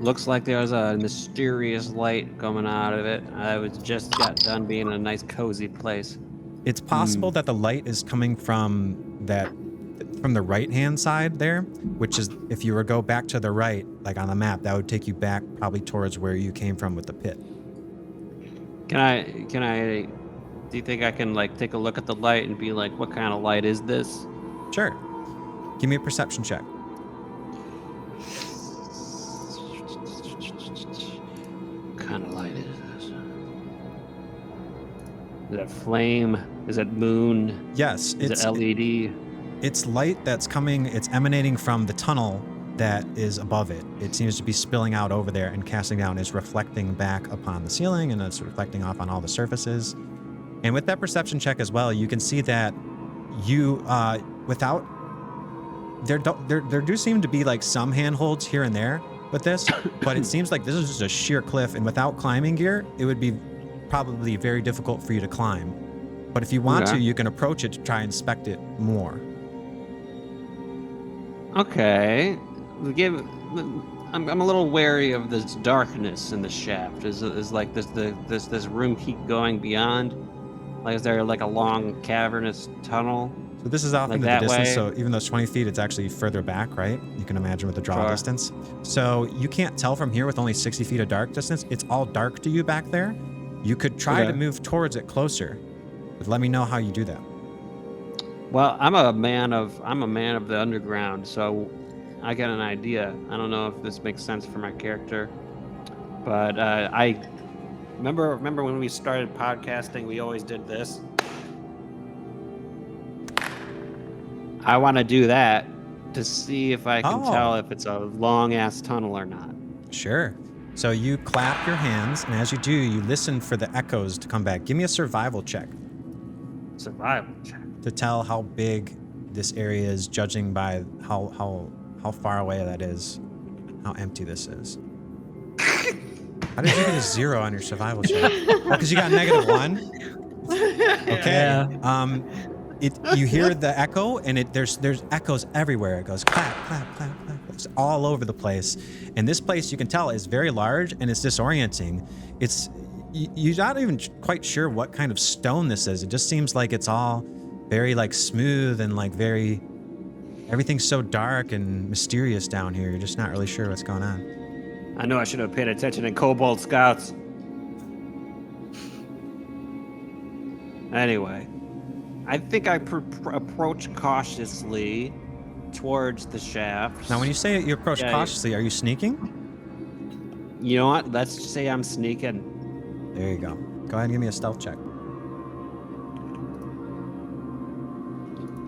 Looks like there's a mysterious light coming out of it. I was just got done being in a nice cozy place. It's possible that the light is coming from the right-hand side there, which is, if you were to go back to the right, like on the map, that would take you back probably towards where you came from with the pit. Can I, do you think I can like take a look at the light and be like, what kind of light is this? Sure. Give me a perception check. What kind of light is this? Is it flame? Is it moon? Yes, Is it LED? It's light that's coming, it's emanating from the tunnel that is above it. It seems to be spilling out over there and casting down. It's reflecting back upon the ceiling, and it's reflecting off on all the surfaces. And with that perception check as well, you can see that you, there do seem to be like some handholds here and there with this, but it seems like this is just a sheer cliff, and without climbing gear, it would be probably very difficult for you to climb. But if you want to, you can approach it to try and inspect it more. Okay. I'm a little wary of this darkness in the shaft. Is like this room keep going beyond? Like, is there like a long cavernous tunnel? So this is off Like into the that distance, way? so even though it's 20 feet, it's actually further back, right? You can imagine with the draw Sure. distance. So you can't tell from here with only 60 feet of dark distance. It's all dark to you back there. You could try to move towards it closer, but let me know how you do that. Well, I'm a man of the underground, so I got an idea. I don't know if this makes sense for my character, but I remember when we started podcasting, we always did this. I want to do that to see if I can tell if it's a long ass tunnel or not. Sure. So you clap your hands, and as you do, you listen for the echoes to come back. Give me a survival check Survival check. to tell how big this area is, judging by how far away that is, how empty this is. How did you get a 0 on your survival check? Oh, because you got -1. Okay. Yeah. You hear the echo, and there's echoes everywhere. It goes clap, clap, clap, clap. It's all over the place. And this place, you can tell, is very large, and it's disorienting. You're not even quite sure what kind of stone this is. It just seems like it's all very like smooth and like very, everything's so dark and mysterious down here. You're just not really sure what's going on. I know I should have paid attention in Kobold Scouts. Anyway, I think I approach cautiously towards the shaft. Now, when you say you approach cautiously, are you sneaking? You know what? Let's just say I'm sneaking. There you go. Go ahead and give me a stealth check.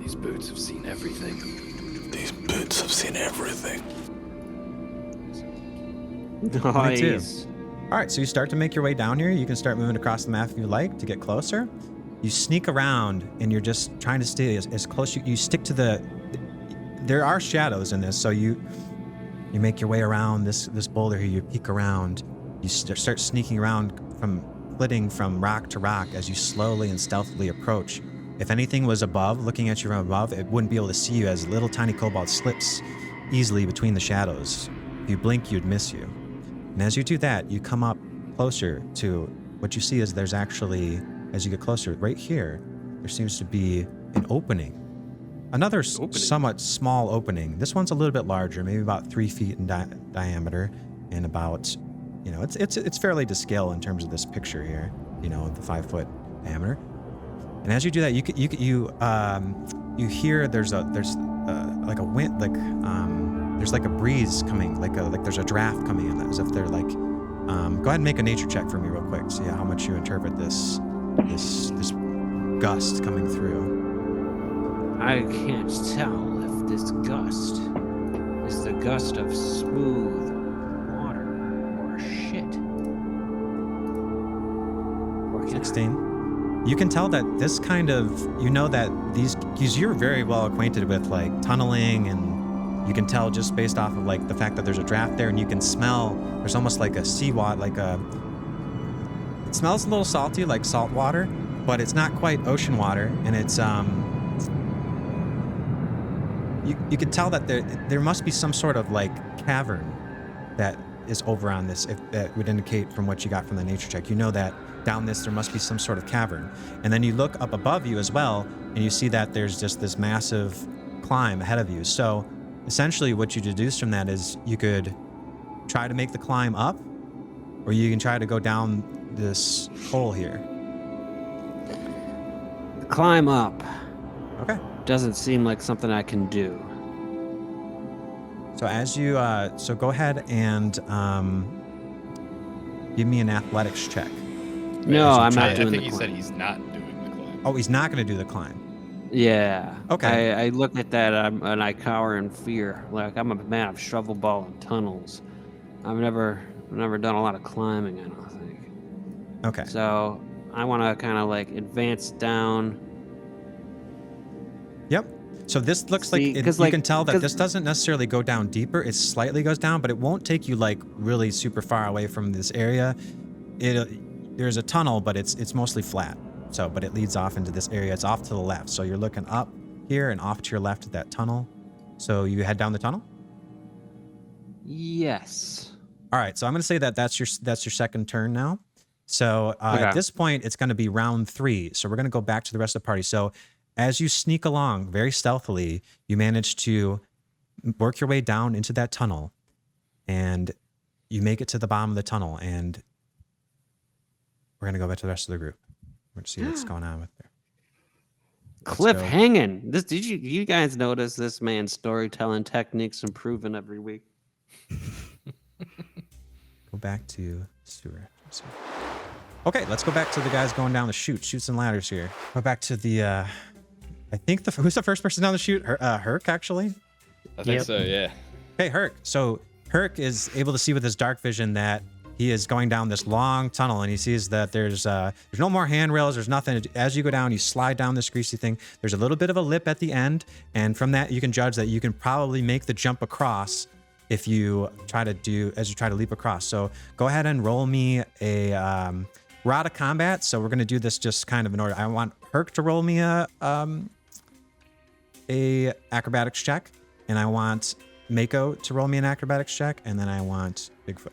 These boots have seen everything. These boots have seen everything. Nice. All right, so you start to make your way down here. You can start moving across the map if you like to get closer. You sneak around, and you're just trying to stay as close. You stick to there are shadows in this, so you make your way around this boulder here. You peek around. You start sneaking around, flitting from rock to rock as you slowly and stealthily approach. If anything was above, looking at you from above, it wouldn't be able to see you, as little tiny kobold slips easily between the shadows. If you blink, you'd miss you. And as you do that, you come up closer to what you see is there's actually, as you get closer, right here, there seems to be an opening. Another somewhat small opening. This one's a little bit larger, maybe about 3 feet in diameter, and about, it's fairly to scale in terms of this picture here, the 5-foot diameter. And as you do that, you hear there's like a wind, there's like a breeze coming, like there's a draft coming in, as if they're like. Go ahead and make a nature check for me real quick. See how much you interpret this gust coming through. I can't tell if this gust is the gust of smooth water or shit. 16. You can tell that this kind of, that because you're very well acquainted with like tunneling, and you can tell just based off of like the fact that there's a draft there, and you can smell, there's almost like a seawater, it smells a little salty, like salt water, but it's not quite ocean water, and it's, you can tell that there must be some sort of like cavern that is over on this, if that would indicate from what you got from the nature check. That down this there must be some sort of cavern. And then you look up above you as well, and you see that there's just this massive climb ahead of you. So essentially what you deduce from that is you could try to make the climb up, or you can try to go down this hole here. Climb up. Okay. Doesn't seem like something I can do. So as you, so go ahead and give me an athletics check. No, I'm not I doing think the he said climb. he's not doing the climb. Oh, he's not going to do the climb. Yeah. Okay. I look at that and I cower in fear. Like, I'm a man of shovel ball and tunnels. I've never done a lot of climbing, I don't think. Okay. So I want to kind of like advance down. Yep. So this looks like, you can tell that this doesn't necessarily go down deeper. It slightly goes down, but it won't take you like really super far away from this area. There's a tunnel, but it's mostly flat. So, but it leads off into this area. It's off to the left. So you're looking up here and off to your left at that tunnel. So you head down the tunnel? Yes. All right. So I'm going to say that that's your second turn now. So Okay. at this point, it's going to be round 3. So we're going to go back to the rest of the party. So as you sneak along very stealthily, you manage to work your way down into that tunnel, and you make it to the bottom of the tunnel, and we're going to go back to the rest of the group. We're going to see what's going on with there. Cliff go. hanging. Did you guys notice this man's storytelling techniques improving every week? Go back to Stuart. Okay, let's go back to the guys going down the chute. Chutes and ladders here. Go back to the, I think who's the first person down the chute? Herc, actually? I think so, yeah. Okay, Herc. So Herc is able to see with his dark vision that he is going down this long tunnel, and he sees that there's no more handrails. There's nothing. As you go down, you slide down this greasy thing. There's a little bit of a lip at the end, and from that you can judge that you can probably make the jump across if you try to leap across. So go ahead and roll me a Rod of Combat. So we're gonna do this just kind of in order. I want Herc to roll me a acrobatics check, and I want Mako to roll me an acrobatics check, and then I want Bigfoot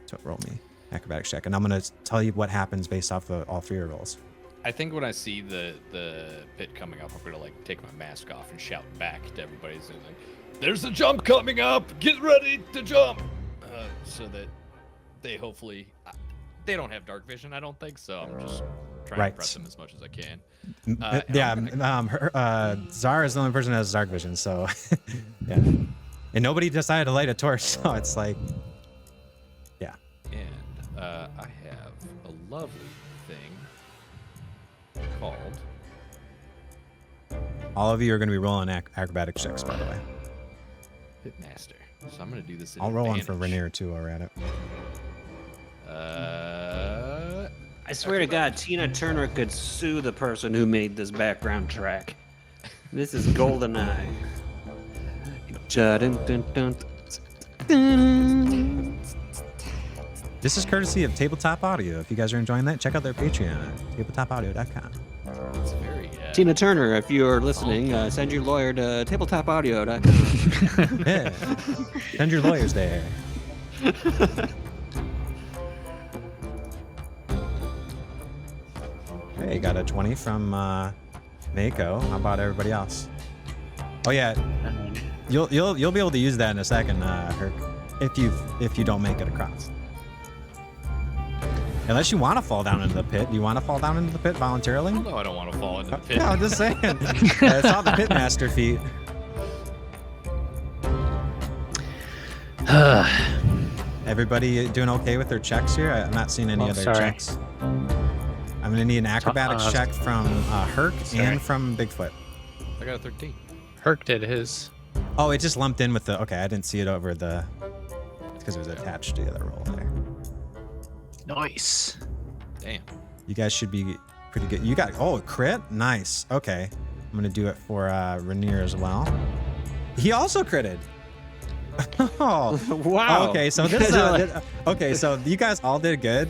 to roll me acrobatics check. And I'm gonna tell you what happens based off of all 3 of your rolls. I think when I see the pit coming up, I'm gonna like take my mask off and shout back to everybody, saying like, "There's a jump coming up! Get ready to jump!" So that they hopefully they don't have dark vision, I don't think. So I'm just trying to press them as much as I can. Tzar is the only person that has dark vision, so yeah. And nobody decided to light a torch, so it's like, yeah. And I have a lovely thing called. All of you are going to be rolling acrobatics checks, by the way. Pitmaster. So I'm going to do this. I'll roll one for Rainier too while we're at it. I swear to God, Tina Turner could sue the person who made this background track. This is GoldenEye. This is courtesy of Tabletop Audio. If you guys are enjoying that, check out their Patreon at tabletopaudio.com. It's very. Tina Turner, if you're listening, send your lawyer to tabletopaudio.com. Yeah. Send your lawyers there. Hey, got a 20 from Mako. How about everybody else? Oh yeah, you'll be able to use that in a second, Herc, if you don't make it across. Unless you want to fall down into the pit. Do you want to fall down into the pit voluntarily? No, I don't want to fall into the pit. No, I'm just saying. It's all the pitmaster feat. Everybody doing okay with their checks here? I'm not seeing any other checks. I'm gonna need an acrobatics check from Herc and from Bigfoot. I got a 13. Herc did his. Oh, it just lumped in with the. Okay, I didn't see it over the. It's because it was attached to the other roll there. Nice. Damn. You guys should be pretty good. You got crit, nice. Okay, I'm gonna do it for Rainier as well. He also critted. Oh wow. Okay, so this. Okay, so you guys all did good.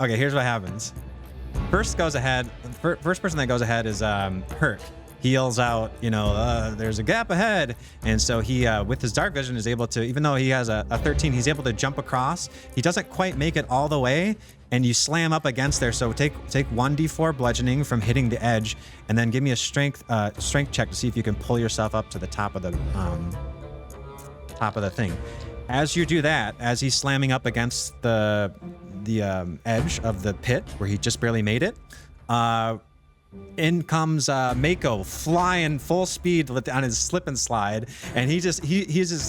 Okay, here's what happens. First person that goes ahead is Herc. He yells out, there's a gap ahead. And so he, with his dark vision, is able to, even though he has a 13, he's able to jump across. He doesn't quite make it all the way, and you slam up against there. So take 1d4 bludgeoning from hitting the edge, and then give me a strength check to see if you can pull yourself up to the top of the thing. As you do that, as he's slamming up against the edge of the pit where he just barely made it, in comes Mako flying full speed on his slip and slide, and he's just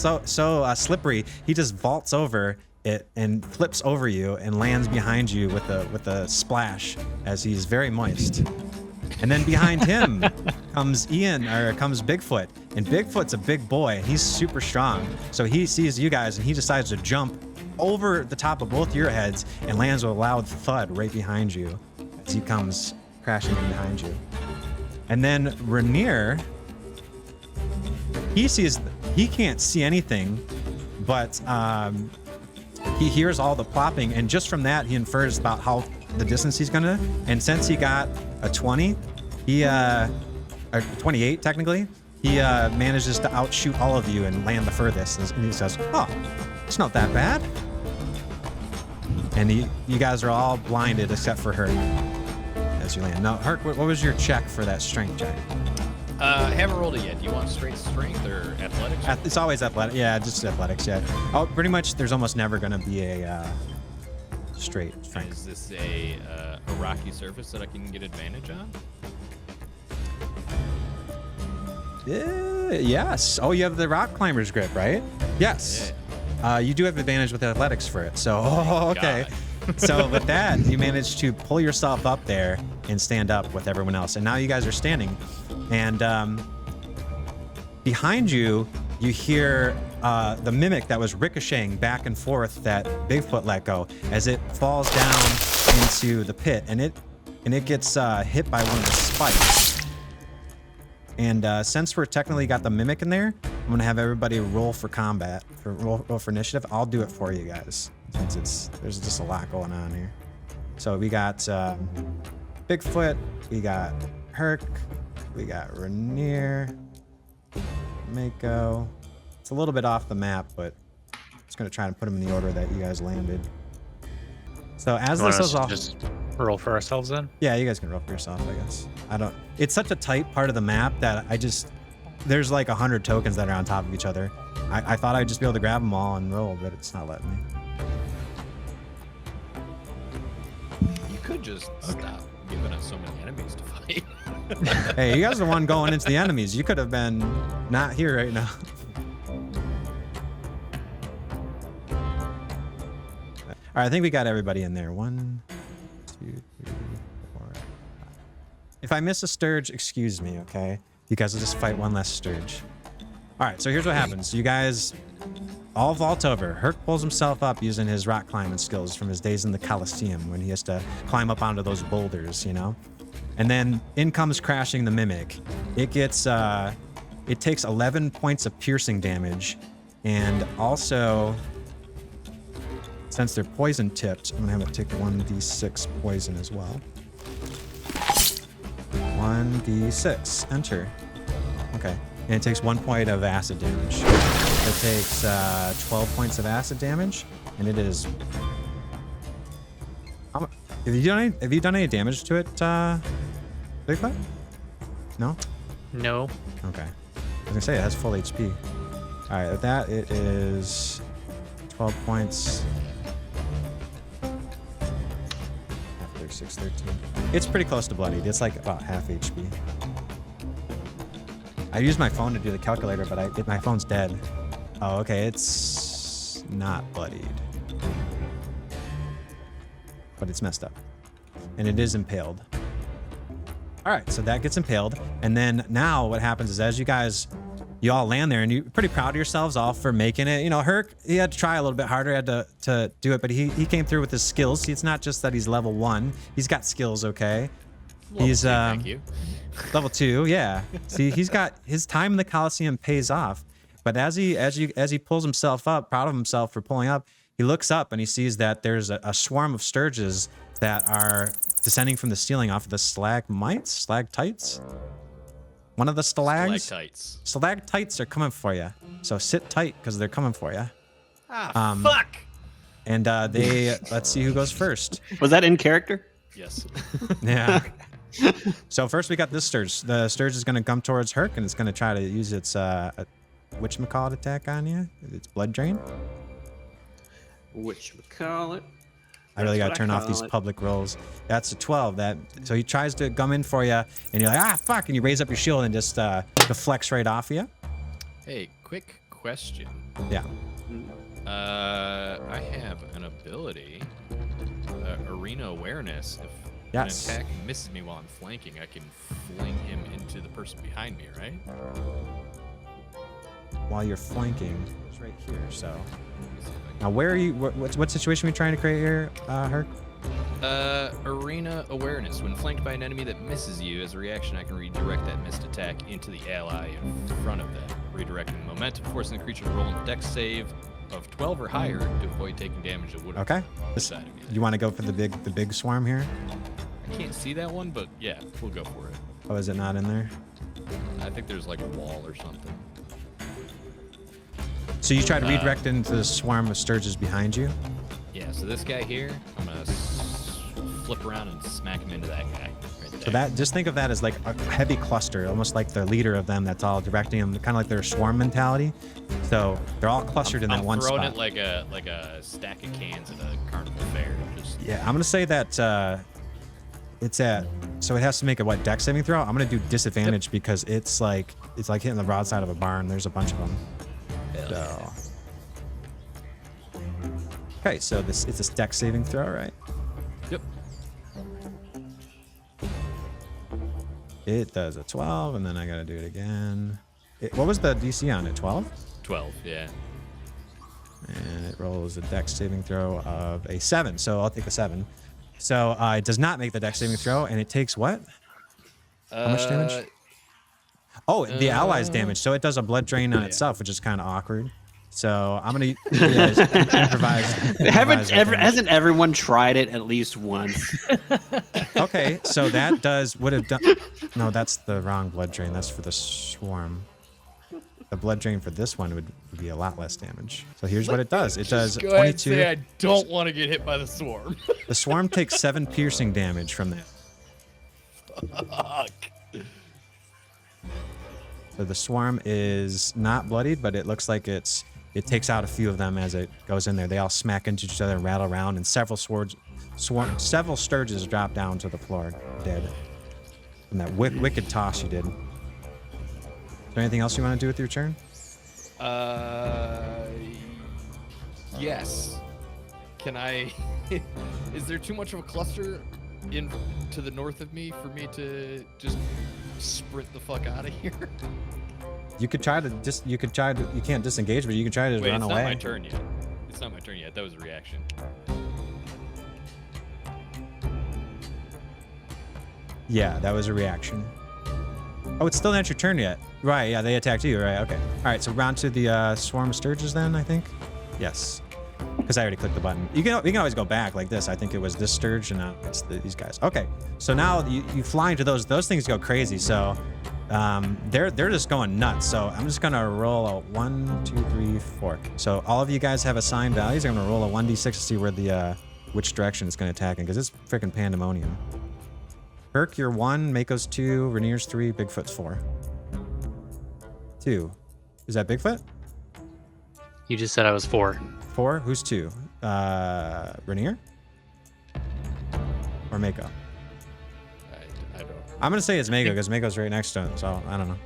so slippery. He just vaults over it and flips over you and lands behind you with a splash as he's very moist. And then behind him comes Bigfoot, and Bigfoot's a big boy. He's super strong, so he sees you guys and he decides to jump over the top of both your heads and lands with a loud thud right behind you as he comes crashing in behind you. And then Rainier, he can't see anything, but he hears all the plopping, and just from that he infers about how the distance he's gonna. And since he got a 20, or 28 technically, he manages to outshoot all of you and land the furthest. And he says, "Oh, it's not that bad." And you guys are all blinded except for Herc as you land. Now, Herc, what was your check for that strength check? Haven't rolled it yet. Do you want straight strength or athletics? It's always athletic. Yeah, just athletics. Yeah. Oh, pretty much. There's almost never gonna be a straight strength. Is this a rocky surface that I can get advantage on? Yes. Oh, you have the rock climber's grip, right? Yes. Yeah. You do have advantage with athletics for it. So, okay. So with that, you manage to pull yourself up there and stand up with everyone else. And now you guys are standing. And behind you, you hear the mimic that was ricocheting back and forth that Bigfoot let go as it falls down into the pit, and it gets hit by one of the spikes. And since we're technically got the mimic in there, I'm gonna have everybody roll for combat, roll for initiative. I'll do it for you guys since there's just a lot going on here. So we got Bigfoot, we got Herc, we got Rainier, Mako. It's a little bit off the map, but I'm just gonna try and put them in the order that you guys landed. So as this is all, just roll for ourselves then. yeah, you guys can roll for yourself, I guess. I don't. It's such a tight part of the map that there's like 100 tokens that are on top of each other. I thought I'd just be able to grab them all and roll, but it's not letting me. You could just stop giving us so many enemies to fight. Hey, you guys are the one going into the enemies. You could have been not here right now. All right, I think we got everybody in there. 1, 2, 3, 4, 5. If I miss a Stirge, excuse me, okay? You guys will just fight one less Stirge. All right, so here's what happens. You guys all vault over. Herc pulls himself up using his rock climbing skills from his days in the Colosseum when he has to climb up onto those boulders, you know? And then in comes crashing the mimic. It gets, it takes 11 points of piercing damage, and also, since they're poison tipped, I'm gonna have it take 1d6 poison as well. 1d6, enter. Okay, and it takes 1 point of acid damage. It takes 12 points of acid damage, and it is. Have you done any damage to it, Bigfoot? No. No. Okay. I was gonna say it has full HP. All right, with that it is 12 points. 6, 13. It's pretty close to bloodied. It's like about half HP. I used my phone to do the calculator, but my phone's dead. Oh, okay. It's not bloodied, but it's messed up, and it is impaled. All right, so that gets impaled, and then now what happens is as you all land there, and you're pretty proud of yourselves all for making it. You know, Herc, he had to try a little bit harder, had to do it, but he came through with his skills. See, it's not just that he's level 1. He's got skills, okay? He's thank you. level 2, yeah. See, he's got his time in the Colosseum pays off. But as he pulls himself up, proud of himself for pulling up, he looks up and he sees that there's a swarm of Stirges that are descending from the ceiling off of the stalagmites. One of the stalactites are coming for you. So sit tight because they're coming for you. Fuck! And let's see who goes first. Was that in character? Yes. Yeah. So first we got this Stirge. The Stirge is going to come towards Herc, and it's going to try to use its whatchamacallit attack on you. It's blood drain. Whatchamacallit? I really got to what I turn off call these it. public rolls. That's a 12. So he tries to come in for you, and you're like, ah, fuck, and you raise up your shield and just deflects right off you. Hey, quick question. Yeah. I have an ability, arena awareness. If Yes. an attack misses me while I'm flanking, I can fling him into the person behind me, right? While you're flanking, it's right here. So now, where are you? What situation are we trying to create here, Herc? Arena awareness. When flanked by an enemy that misses you, as a reaction, I can redirect that missed attack into the ally in front of them, redirecting momentum, forcing the creature to roll a dex save of 12 or higher to avoid taking damage that would have Okay. beside of me. You want to go for the big swarm here? I can't see that one, but yeah, we'll go for it. Oh, is it not in there? I think there's like a wall or something. So you try to redirect into the swarm of Stirges behind you? Yeah, so this guy here, I'm gonna flip around and smack him into that guy right there. So just think of that as like a heavy cluster, almost like the leader of them that's all directing them, kind of like their swarm mentality. So they're all clustered in that one spot. I'm throwing it like a stack of cans at a carnival fair. Just Yeah, I'm gonna say that so it has to make a dex saving throw. I'm gonna do disadvantage because it's like hitting the broadside of a barn. There's a bunch of them. So. Okay, so it's a dex saving throw, right? Yep. It does a 12, and then I gotta do it again. What was the DC on it? 12? 12, yeah. And it rolls a dex saving throw of a 7. So I'll take a 7. So it does not make the dex saving throw, and it takes what? How much damage? Oh, the allies damage. So it does a blood drain on itself, which is kind of awkward. So I'm gonna improvise. Hasn't everyone tried it at least once? Okay, so that would have done. No, that's the wrong blood drain. That's for the swarm. The blood drain for this one would be a lot less damage. So here's what it does. It does Go ahead and 22. say I don't want to get hit by the swarm. The swarm takes 7 piercing damage from that. Fuck. So the swarm is not bloodied, but it looks like it takes out a few of them as it goes in there. They all smack into each other and rattle around, and several Stirges drop down to the floor, dead. From that wicked toss you did. Is there anything else you want to do with your turn? Yes. Can I? Is there too much of a cluster in to the north of me for me to just sprint the fuck out of here? You could try to you can't disengage, but you can try to Wait, run it's away. not my turn yet. It's not my turn yet. That was a reaction. Yeah, that was a reaction. Oh, it's still not your turn yet. Right, yeah, they attacked you, right, okay. All right, so round to the swarm of Stirges then, I think? Yes. Because I already clicked the button. You can always go back like this. I think it was this Stirge, and now it's these guys. Okay, so now you fly into those things go crazy, so they're just going nuts. So I'm just gonna roll a 1, 2, 3, 4. So all of you guys have assigned values. I'm gonna roll a 1d6 to see where the which direction it's gonna attack in, because it's freaking pandemonium. Perk, you're 1, Mako's 2, Rainier's 3, Bigfoot's 4. 2. Is that Bigfoot? You just said I was 4. 4? Who's 2? Rainier? Or Mako? I don't. I'm gonna say it's Mako because Mako's right next to him, so I don't know.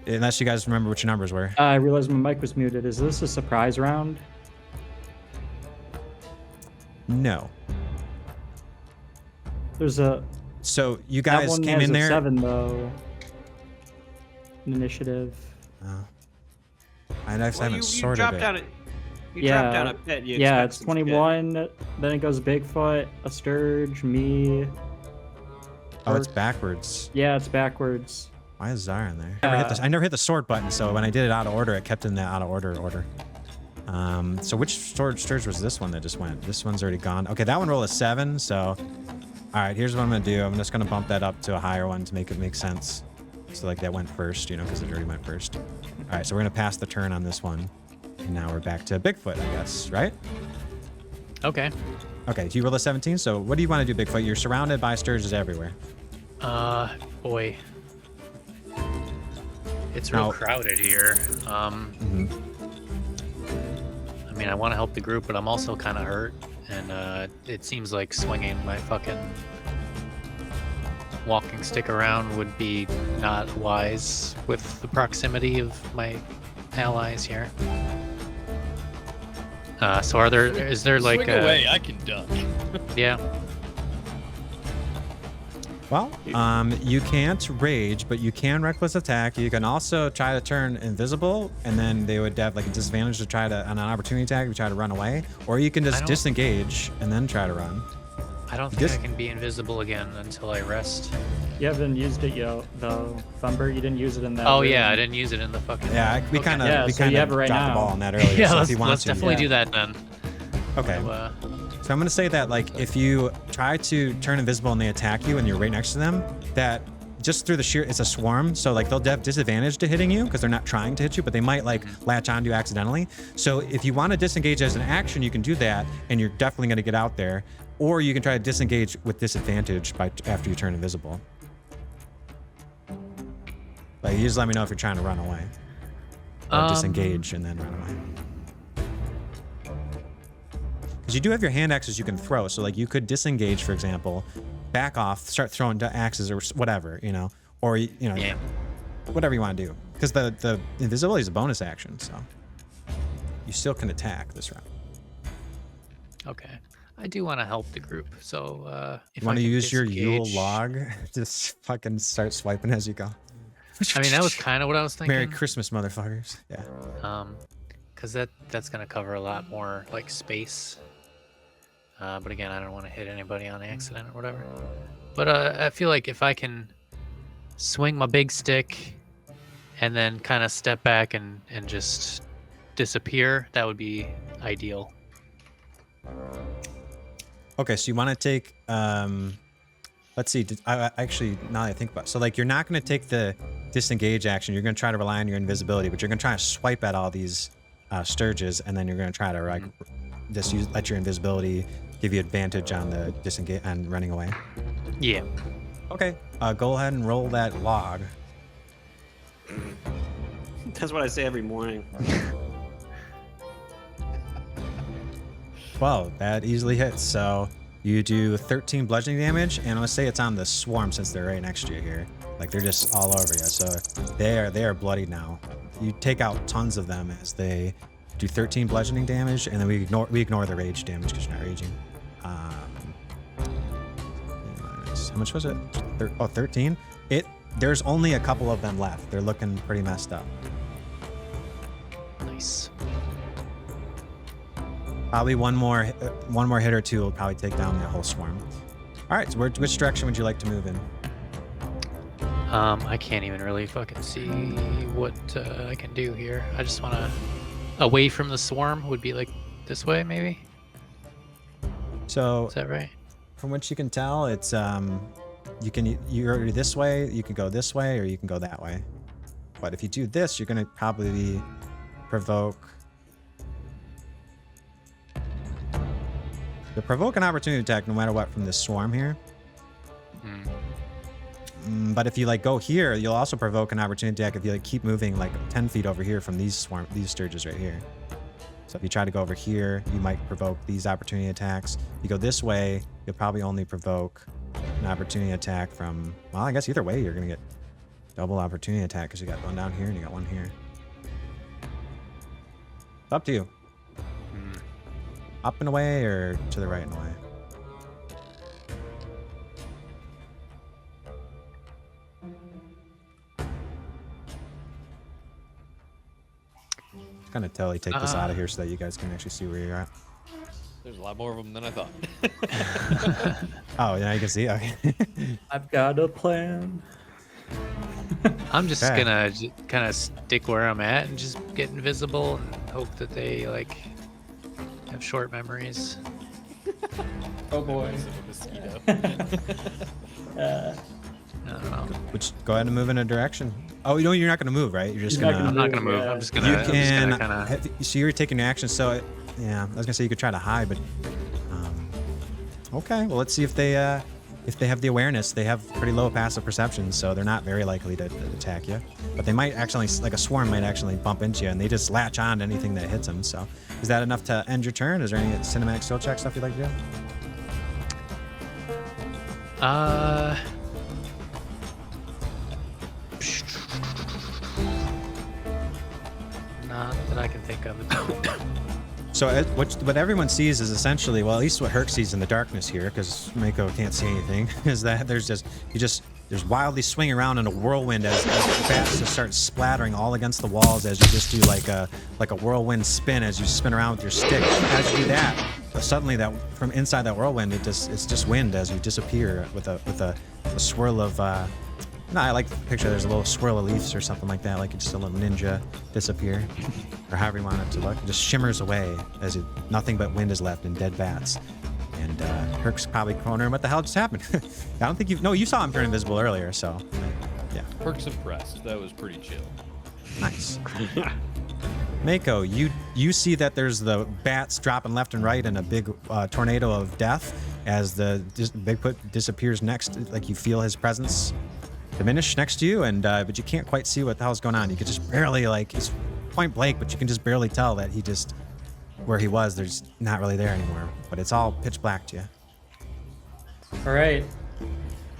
Unless you guys remember which your numbers were. I realized my mic was muted. Is this a surprise round? No. There's a. So you That guys one came has in a there. 7 though. Initiative. Oh. I actually haven't sorted dropped it. down you Yeah. dropped down a pit. You Yeah, expect it's some shit. 21. Then it goes Bigfoot, a Stirge, me. Oh, it's Perk. backwards. Yeah, it's backwards. Why is Tzar in there? I never hit the sword button, so when I did it out of order, it kept in that out of order. So which Stirge was this one that just went? This one's already gone. Okay, that one rolled a 7, so... Alright, here's what I'm gonna do. I'm just gonna bump that up to a higher one to make it make sense. So like that went first, you know, because it already went first. Alright, so we're gonna pass the turn on this one. And now we're back to Bigfoot, I guess, right? Okay. Okay, do you roll a 17? So what do you want to do, Bigfoot? You're surrounded by Stirges everywhere. Boy. It's real Now- crowded here. I mean, I want to help the group, but I'm also kind of hurt. And it seems like swinging my fucking walking stick around would be not wise with the proximity of my allies here. So is there like Swing away, I can duck. Yeah. Well, you can't rage, but you can reckless attack. You can also try to turn invisible, and then they would have like a disadvantage to try to, on an opportunity attack, you try to run away. Or you can just disengage and then try to run. I don't think I can be invisible again until I rest. You haven't used it yet, though. Thumber, you didn't use it in that. Oh room. yeah, I didn't use it in the fucking. Yeah, we kind of Yeah, so you have it right dropped the now. ball on that earlier. Yeah, so if let's, he wants let's to, definitely yeah. do that then. Okay. So I'm gonna say that like if you try to turn invisible and they attack you and you're right next to them, that just through the sheer, it's a swarm, so like they'll have disadvantage to hitting you because they're not trying to hit you, but they might like latch onto you accidentally. So if you want to disengage as an action, you can do that, and you're definitely gonna get out there. Or you can try to disengage with disadvantage after you turn invisible. Like you just let me know if you're trying to run away. Or disengage and then run away. Because you do have your hand axes you can throw, so like you could disengage, for example, back off, start throwing axes or whatever, you know, or you know, Yeah. whatever you want to do. Because the invisibility is a bonus action, so you still can attack this round. Okay. I do want to help the group, so if You want I to can use your Yule disengage- log? Just fucking start swiping as you go. I mean, that was kind of what I was thinking. Merry Christmas, motherfuckers. Yeah. Because that's gonna cover a lot more like space. But again, I don't want to hit anybody on accident or whatever. But I feel like if I can swing my big stick and then kind of step back and just disappear, that would be ideal. Okay, so you want to take, let's see, actually, now that I think about it, so like you're not going to take the disengage action, you're going to try to rely on your invisibility, but you're going to try to swipe at all these Stirges, and then you're going to try to like just let your invisibility give you advantage on the disengage and running away. Yeah. Okay, go ahead and roll that log. That's what I say every morning. Well, that easily hits. So you do 13 bludgeoning damage, and I'm gonna say it's on the swarm since they're right next to you here. Like they're just all over you. So they are bloodied now. You take out tons of them as they do 13 bludgeoning damage, and then we ignore the rage damage because you're not raging. How much was it? 13. There's only a couple of them left. They're looking pretty messed up. Nice. Probably one more hit or two will probably take down the whole swarm. All right, so which direction would you like to move in? I can't even really fucking see what I can do here. I just want to away from the swarm. Would be like this way, maybe. So Is that right? from what you can tell, it's you're this way. You can go this way, or you can go that way. But if you do this, you're gonna probably provoke. You'll provoke an opportunity attack no matter what from this swarm here. But if you like go here, you'll also provoke an opportunity attack if you like keep moving like 10 feet over here from these Stirges right here. So if you try to go over here, you might provoke these opportunity attacks. If you go this way, you'll probably only provoke an opportunity attack from, well, I guess either way you're gonna get double opportunity attack because you got one down here and you got one here. It's up to you. Up and away or to the right and away? Kind of totally take this out of here so that you guys can actually see where you're at. There's a lot more of them than I thought. Oh, yeah, you can see. Okay. I've got a plan. I'm just Okay. gonna kind of stick where I'm at and just get invisible and hope that they like have short memories. Oh boy. Mosquito. I don't know. Go ahead and move in a direction. Oh, you know you're not gonna move, right? You're just He's not gonna. I'm not gonna move. Yeah. I'm just gonna. You I'm just can. gonna kind of. So you're taking your action. So yeah, I was gonna say you could try to hide, but okay. Well, let's see if they have the awareness. They have pretty low passive perception, so they're not very likely to attack you. But they might actually, like a swarm, might actually bump into you, and they just latch on to anything that hits them. So is that enough to end your turn? Is there any cinematic skill check stuff you'd like to do? Not that I can think of. So what everyone sees is essentially, well, at least what Herc sees in the darkness here, because Mako can't see anything, is that there's wildly swinging around in a whirlwind as bats just start splattering all against the walls as you just do like a whirlwind spin as you spin around with your stick. As you do that, suddenly that from inside that whirlwind, it's just wind as you disappear with a swirl of. No, I like to picture there's a little swirl of leaves or something like that, like just a little ninja disappear, or however you want it to look. It just shimmers away as nothing but wind is left and dead bats. And Herc's probably wondering what the hell just happened. I don't think you saw him turn invisible earlier, so yeah. Herc's impressed. That was pretty chill. Nice. Mako, you see that there's the bats dropping left and right in a big tornado of death as the Bigfoot disappears next. Like you feel his presence diminish next to you, and but you can't quite see what the hell's going on. You can just barely, like, he's point blank, but you can just barely tell that where he was, there's not really there anymore. But it's all pitch black to you. All right.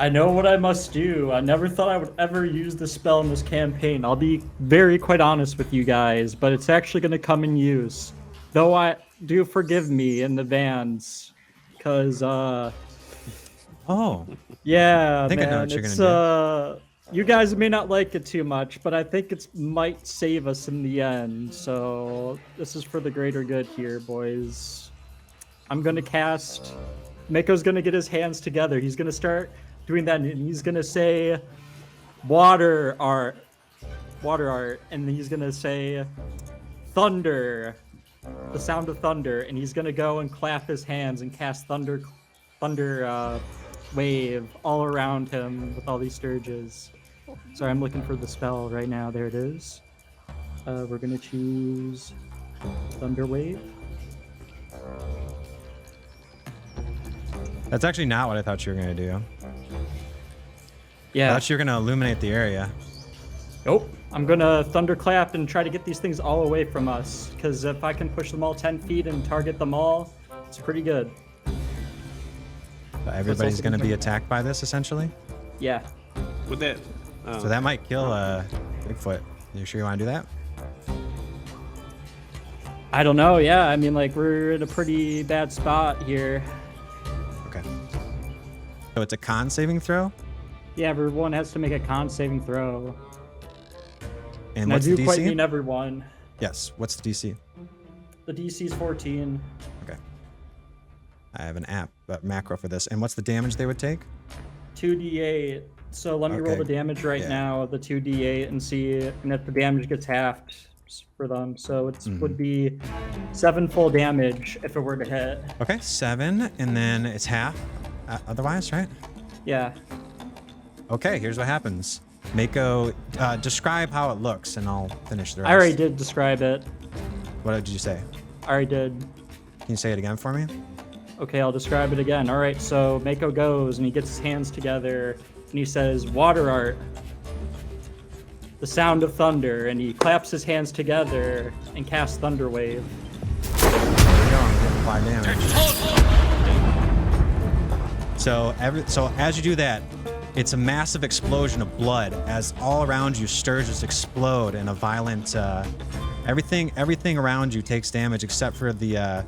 I know what I must do. I never thought I would ever use this spell in this campaign. I'll be very quite honest with you guys, but it's actually going to come in use. Though I do forgive me in advance, because Oh. yeah, I think I know man, what you're it's gonna You guys may not like it too much, but I think it might save us in the end. So this is for the greater good here, boys. I'm gonna cast. Mako's gonna get his hands together. He's gonna start doing that, and he's gonna say, water art, and he's gonna say, thunder, the sound of thunder, and he's gonna go and clap his hands and cast thunder wave all around him with all these Stirges. Sorry, I'm looking for the spell right now. There it is. We're gonna choose thunder wave. That's actually not what I thought you were gonna do. I Yeah. thought you were gonna illuminate the area. Nope. I'm gonna thunderclap and try to get these things all away from us. Because if I can push them all 10 feet and target them all, it's pretty good. But everybody's also gonna be gonna- attacked by this essentially. Yeah. With that. So that might kill Bigfoot. You sure you want to do that? I don't know. Yeah. I mean, like, we're in a pretty bad spot here. Okay. So it's a con saving throw. Yeah, everyone has to make a con saving throw. And I what's do the quite DC? mean everyone. Yes. What's the DC? The DC's 14. Okay. I have an app macro for this. And what's the damage they would take? 2d8. So let me roll Okay. the damage right Yeah. now, the 2d8, and see and if the damage gets halved for them. So it would be 7 full damage if it were to hit. Okay, 7, and then it's half. Otherwise, right? Yeah. Okay, here's what happens. Mako, describe how it looks, and I'll finish the rest. I already did describe it. What did you say? I already did. Can you say it again for me? Okay, I'll describe it again. All right, so Mako goes and he gets his hands together and he says, water art, the sound of thunder, and he claps his hands together and casts thunder wave. There we go. I'm getting apply damage. So as you do that, it's a massive explosion of blood as all around you Stirges explode in a violent. Everything around you takes damage except for the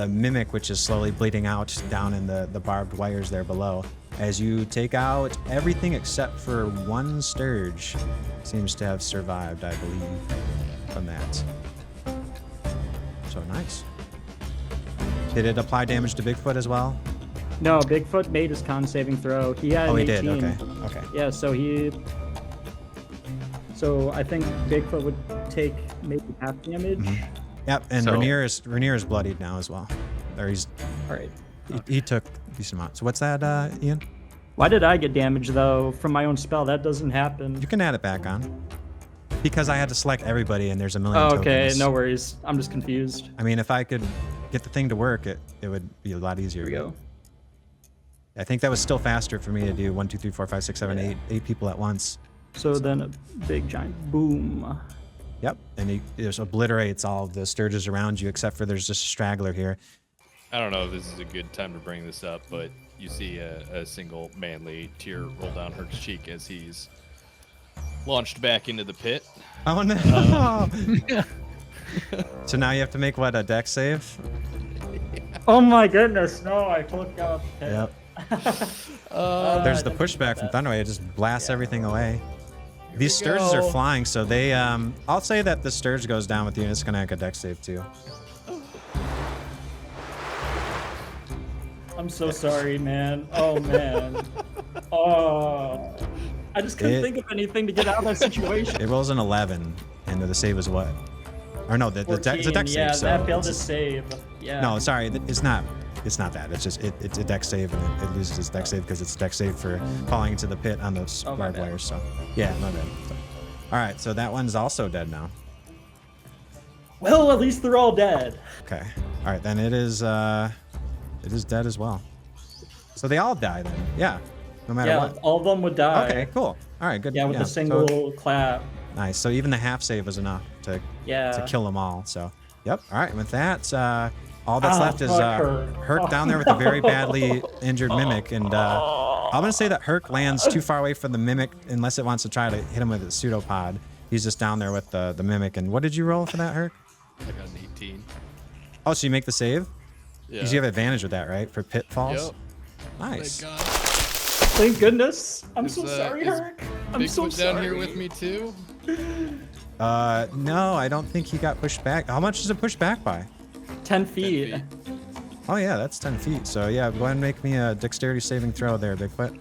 mimic, which is slowly bleeding out down in the barbed wires there below. As you take out everything except for one Stirge, seems to have survived, I believe, from that. So nice. Did it apply damage to Bigfoot as well? No, Bigfoot made his con saving throw. He had an Oh, he 18. did. Okay. Yeah, so I think Bigfoot would take maybe half damage. Yep. And So- Rainier is bloodied now as well. Or he's All right. he took a decent amount. So what's that, Ian? Why did I get damage though from my own spell? That doesn't happen. You can add it back on. Because I had to select everybody, and there's a million Oh, tokens. okay, no worries. I'm just confused. I mean, if I could get the thing to work, it would be a lot easier. Here we go. I think that was still faster for me to do 1, 2, 3, 4, 5, 6, 7, 8 people at once. So then a big giant boom. Yep, and it just obliterates all of the Stirges around you, except for there's just a straggler here. I don't know if this is a good time to bring this up, but you see a single manly tear roll down her cheek as he's launched back into the pit. Oh no! So now you have to make what, a dex save? Oh my goodness, no, I flipped out. Yep. There's the pushback from Thunderwave. It just blasts everything away. These Stirges are flying, so they, I'll say that the Stirge goes down with you, and it's gonna make a dex save too. I'm so sorry, man. Oh man. Oh. I just couldn't think of anything to get out of that situation. It rolls an 11, and the save is what? Or no, it's a dex 14, save. yeah, So that failed to it's- save. Yeah. No, sorry, it's not. It's not that. It's just it's a dex save, and it loses its dex save because it's a dex save for falling into the pit on those Oh, my barbed bad. wires. So yeah, my bad. So, all right, so that one's also dead now. Well, at least they're all dead. Okay. All right, then it is dead as well. So they all die then. Yeah. No matter Yeah, what. all of them would die. Okay, cool. All right, good. Yeah, with a so- single clap. nice. So even the half save was enough to Yeah. kill them all. So, yep. All right. With that, all that's Ah, left is fuck Herc. Herc down there with a very badly injured mimic, and I'm gonna say that Herc lands too far away from the mimic unless it wants to try to hit him with a pseudopod. He's just down there with the mimic. And what did you roll for that, Herc? I got an 18. Oh, so you make the save? Yeah. Because you have advantage with that, right? For pitfalls. Yep. Nice. Thank God. Thank goodness. I'm Is, so sorry, is- Herc. Bigfoot so down here sorry. with me too? No, I don't think he got pushed back. How much is it pushed back by? 10 feet. feet. Oh yeah, that's 10 feet. So yeah, go ahead and make me a dexterity saving throw there, Bigfoot.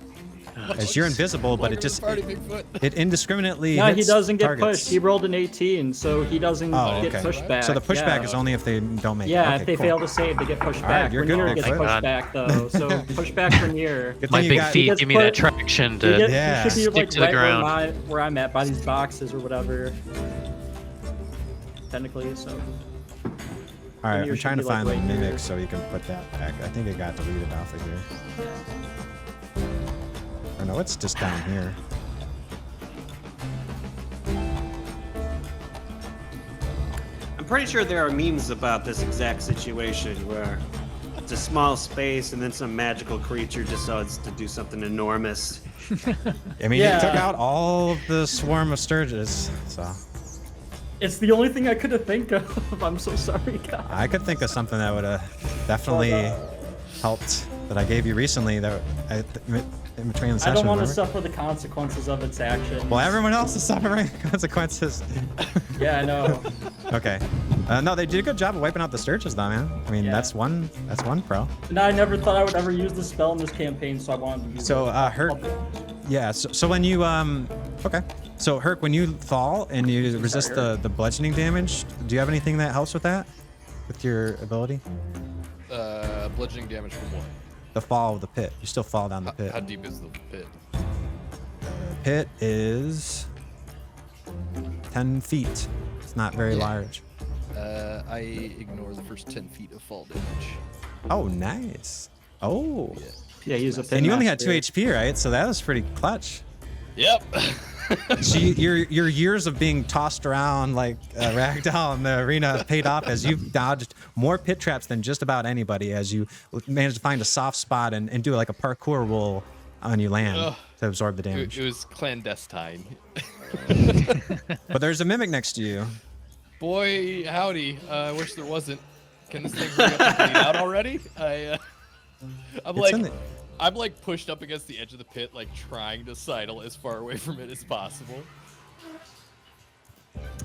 As you're invisible, but it Welcome to just the party, Bigfoot. it indiscriminately No, he hits doesn't get targets. pushed. He rolled an 18, so he doesn't Oh, get okay. pushed back. So the pushback yeah. is only if they don't make it. Yeah, Okay, if they cool. fail to save, they get pushed All right, back. you're good, Rainier gets Bigfoot. pushed God. back though, so pushback Rainier. Good My thing you big got, feet gets give me that put- traction He, to. Yeah. he should be Stick like to the right ground. where I'm at, by these boxes or whatever. Technically, so. All right, Rainier I'm should trying to be, like, find the right mimic here. so you can put that back. I think it got deleted off of here. Or no, it's just down here. I'm pretty sure there are memes about this exact situation where it's a small space and then some magical creature decides to do something enormous. I mean, Yeah. it took out all of the swarm of Stirges, so It's the only thing I could have think of. I'm so sorry, guys. I could think of something that would have definitely helped that I gave you recently that in between the I session. don't want to remember? suffer the consequences of its action. Well, everyone else is suffering consequences. Yeah, I know. Okay. No, they did a good job of wiping out the Stirges, though, man. I mean, Yeah. that's one pro. And I never thought I would ever use the spell in this campaign, so I wanted to use So, it. Herc, yeah. So when you okay. So Herc, when you fall and you resist Herc. the bludgeoning damage, do you have anything that helps with that? With your ability? Bludgeoning damage from what? The fall of the pit. You still fall down the pit. How deep is the pit? The pit is 10 feet. It's not very large. I ignore the first 10 feet of fall damage. Oh, nice. Oh. Yeah, use a pit And you only had master. 2 HP, right? So that was pretty clutch. Yep. So your years of being tossed around like ragdoll in the arena paid off as you've dodged more pit traps than just about anybody as you managed to find a soft spot and do like a parkour roll on you land Ugh. to absorb the It, damage. it was clandestine. But there's a mimic next to you. Boy, howdy. I wish there wasn't. Can this thing bring up the bleed out already? I'm It's like, in the- I'm like pushed up against the edge of the pit, like trying to sidle as far away from it as possible.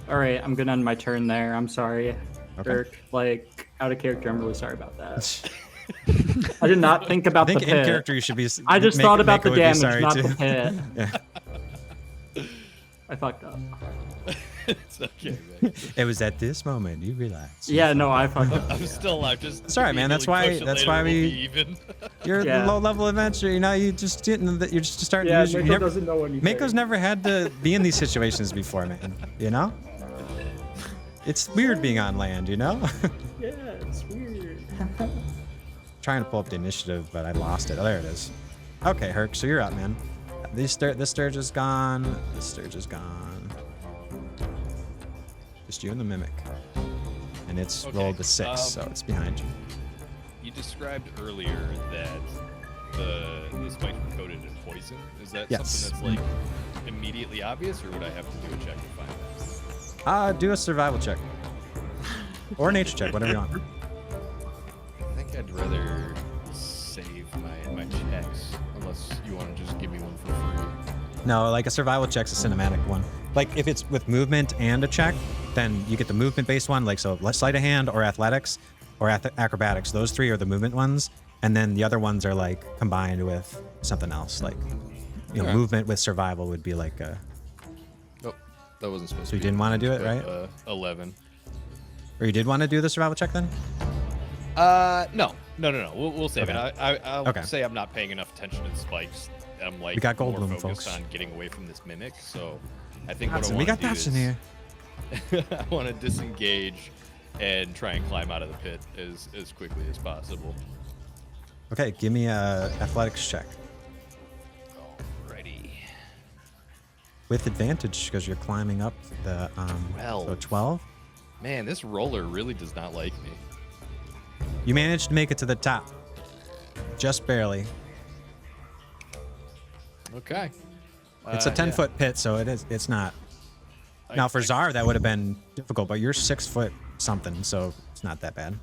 All right, I'm gonna end my turn there. I'm sorry, Okay. Dirk. Like, out of character, I'm really sorry about that. I did not think about I the think pit. in character you should be. I just thought about the Mako would be damage, sorry not too. the pit. Yeah. I fucked up. It's okay, man. It was at this moment you realized. Yeah, no, I fucked up. I'm still alive. Just It's all right, man. That's immediately why- push it that's later, why we'll we- be even. You're Yeah. the low level adventure. You know, you just didn't. You're just starting Yeah, to use. Mako You never, doesn't know anything. Mako's never had to be in these situations before, man. You know? It's weird being on land, you know? Yeah, it's weird. Trying to pull up the initiative, but I lost it. Oh, there it is. Okay, Herc, so you're up, man. This Stirge is gone. This Stirge is gone. Just you and the Mimic. And it's Okay, rolled a 6, so it's behind you. You described earlier that the spikes were coated in poison. Is that Yes. something that's like immediately obvious, or would I have to do a check to find that? Do a survival check. Or a nature check, whatever you want. I think I'd rather save my checks, unless you want to just give me one for free. No, like a survival check's a cinematic one. Like if it's with movement and a check, then you get the movement-based one. Like so, sleight of hand or athletics or acrobatics. Those 3 are the movement ones, and then the other ones are like combined with something else. Like you know, Okay. movement with survival would be like a. Nope, that wasn't supposed So to you be. didn't want to do it, but, right? 11. Or you did want to do the survival check then? No. We'll save Okay. it. I'll Okay. say I'm not paying enough attention to the spikes. I'm like We got more Goldblum, focused folks. on getting away from this mimic. So I think Dotson, what I we want got to do Dotson is here. I want to disengage and try and climb out of the pit as quickly as possible. Okay, give me a athletics check Alrighty. with advantage because you're climbing up the so 12. 12. Man, this roller really does not like me. You managed to make it to the top, just barely. Okay. It's a 10-foot pit, so it's not. Now for Tzar that would have been difficult, but you're 6 foot something, so it's not that bad.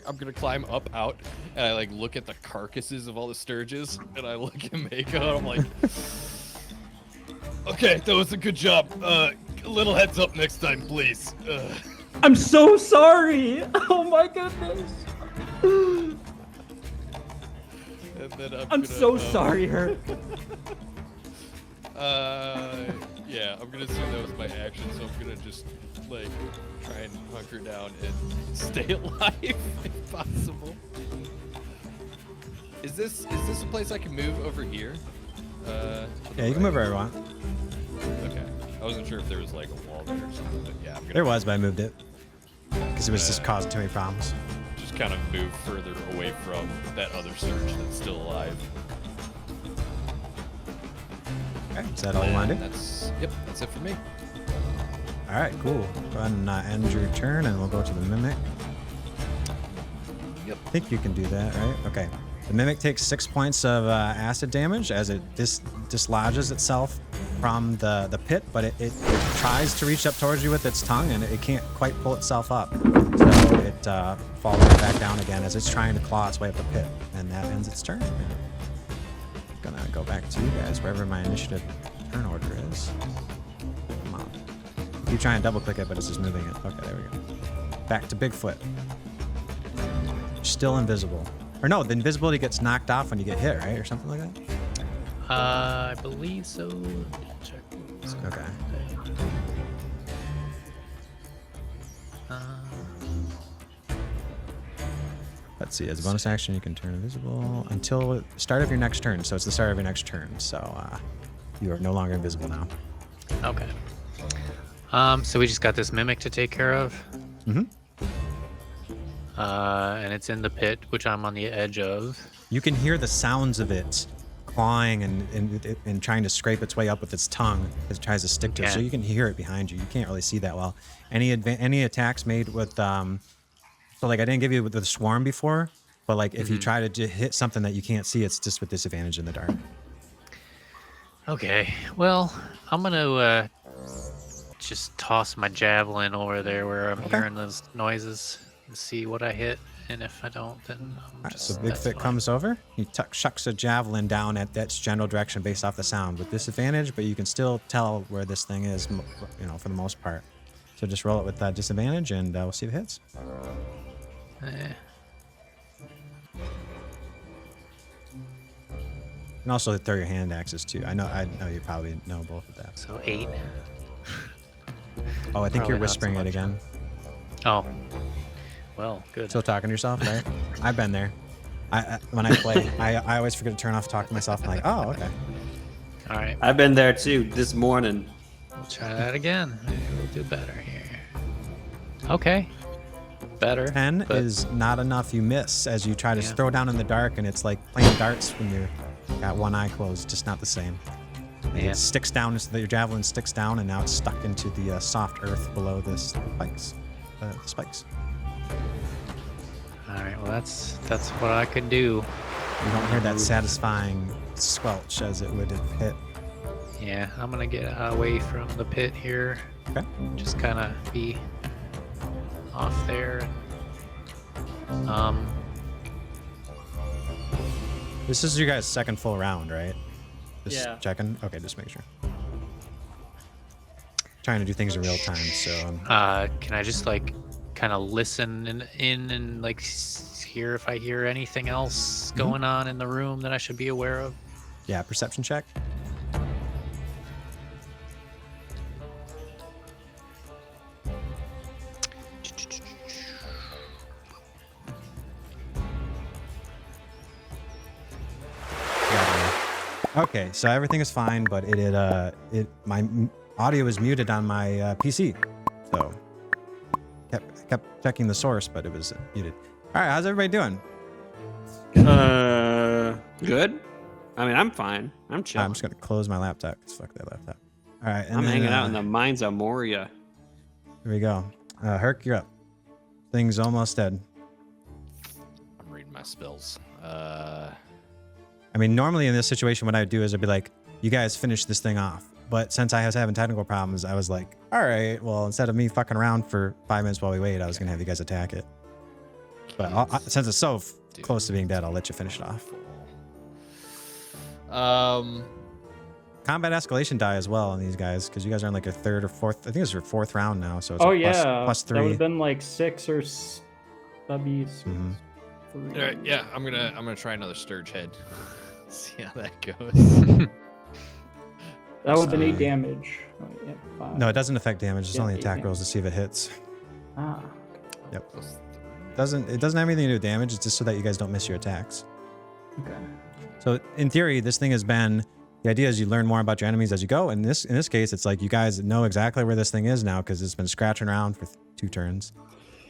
I'm gonna climb up out, and I like look at the carcasses of all the Stirges, and I look at Mako, and I'm like, Okay, that was a good job. A little heads up next time, please. I'm so sorry. Oh my goodness. And then I'm so sorry, Herc. Yeah, I'm gonna assume that was my action, so I'm gonna just like try and hunker down and stay alive if possible. Is this a place I can move over here? Yeah, you can move wherever you want. Okay. I wasn't sure if there was like a wall there or something, but yeah, I'm gonna There was, but I moved it because it was just causing too many problems. just kind of move further away from that other Stirge that's still alive. Okay, is that all you want to do? That's it for me. All right, cool. Go ahead and end your turn, and we'll go to the Mimic. Yep. I think you can do that, right? Okay. The Mimic takes 6 points of acid damage as it dislodges itself from the pit, but it tries to reach up towards you with its tongue, and it can't quite pull itself up. So it falls right back down again as it's trying to claw its way up the pit, and that ends its turn. I'm gonna go back to you guys, wherever my initiative turn order is. Come on. You try and double click it, but it's just moving it. Okay, there we go. Back to Bigfoot. Still invisible. Or no, the invisibility gets knocked off when you get hit, right? Or something like that? I believe so. Check. Okay. Let's see. As a bonus action, you can turn invisible until the start of your next turn. So it's the start of your next turn. So you are no longer invisible now. Okay. So we just got this mimic to take care of. Mm-hmm. And it's in the pit, which I'm on the edge of. You can hear the sounds of it clawing and trying to scrape its way up with its tongue as it tries to stick to it. So you can hear it behind you. You can't really see that well. Any attacks made with so like I didn't give you with the swarm before, but like if you try to hit something that you can't see, it's just with disadvantage in the dark. Okay. Well, I'm gonna just toss my javelin over there where I'm hearing those noises and see what I hit. And if I don't, then I'm just, So Bigfoot comes over. He chucks a javelin down at that general direction based off the sound with disadvantage, but you can still tell where this thing is, you know, for the most part. So just roll it with disadvantage, and we'll see if it hits. You can also throw your hand axes too. I know you probably know both of that. So 8. Oh, I think Probably you're not whispering so it much. again. Oh. Well, good. Still talking to yourself, right? I've been there. When I play, I always forget to turn off talk to myself. I'm like, oh, okay. All right. I've been there too this morning. We'll try that again. Maybe we'll do better here. Okay. Better. 10 but- is not enough. You miss as you try to throw down in the dark, and it's like playing darts when you got one eye closed. Just not the same. And Yeah. It sticks down, so that your javelin sticks down, and now it's stuck into the soft earth below the spikes. All right. Well, that's what I could do. You don't hear that satisfying squelch as it would have hit. Yeah, I'm gonna get away from the pit here. Okay. Just kind of be off there. This is your guys' second full round, right? Just Yeah. checking. Okay, just make sure. Trying to do things in real time, so. Can I just like kind of listen in and like hear if I hear anything else going on in the room that I should be aware of? Yeah, perception check. Okay, so everything is fine, but my audio is muted on my PC, so kept checking the source, but it was muted. All right, how's everybody doing? Good. I mean, I'm fine. I'm chill. I'm just gonna close my laptop. 'Cause fuck that laptop. All right, and I'm then, hanging out in the mines of Moria. Here we go. Herc, you're up. Thing's almost dead. I'm reading my spells. I mean, normally in this situation, what I'd do is I'd be like, you guys finish this thing off. But since I was having technical problems, I was like, all right, well, instead of me fucking around for 5 minutes while we wait, I was going to have you guys attack it. But since it's so close to being dead, I'll let you finish it off. combat escalation die as well on these guys because you guys are in like a third or fourth. I think it's your fourth round now, so it's Oh a plus, yeah, plus that would 3. have been like 6 or that'd be Mhm. 3. All right, yeah, I'm gonna try another Stirge head. See how that goes. That would have been 8 damage. Oh, yeah, 5. No, it doesn't affect damage. It's Yeah, only 8 attack damage. rolls to see if it hits. Ah. Yep. It doesn't have anything to do with damage. It's just so that you guys don't miss your attacks. Okay. So in theory, this thing has been. The idea is you learn more about your enemies as you go. And in this case, it's like you guys know exactly where this thing is now because it's been scratching around for 2 turns.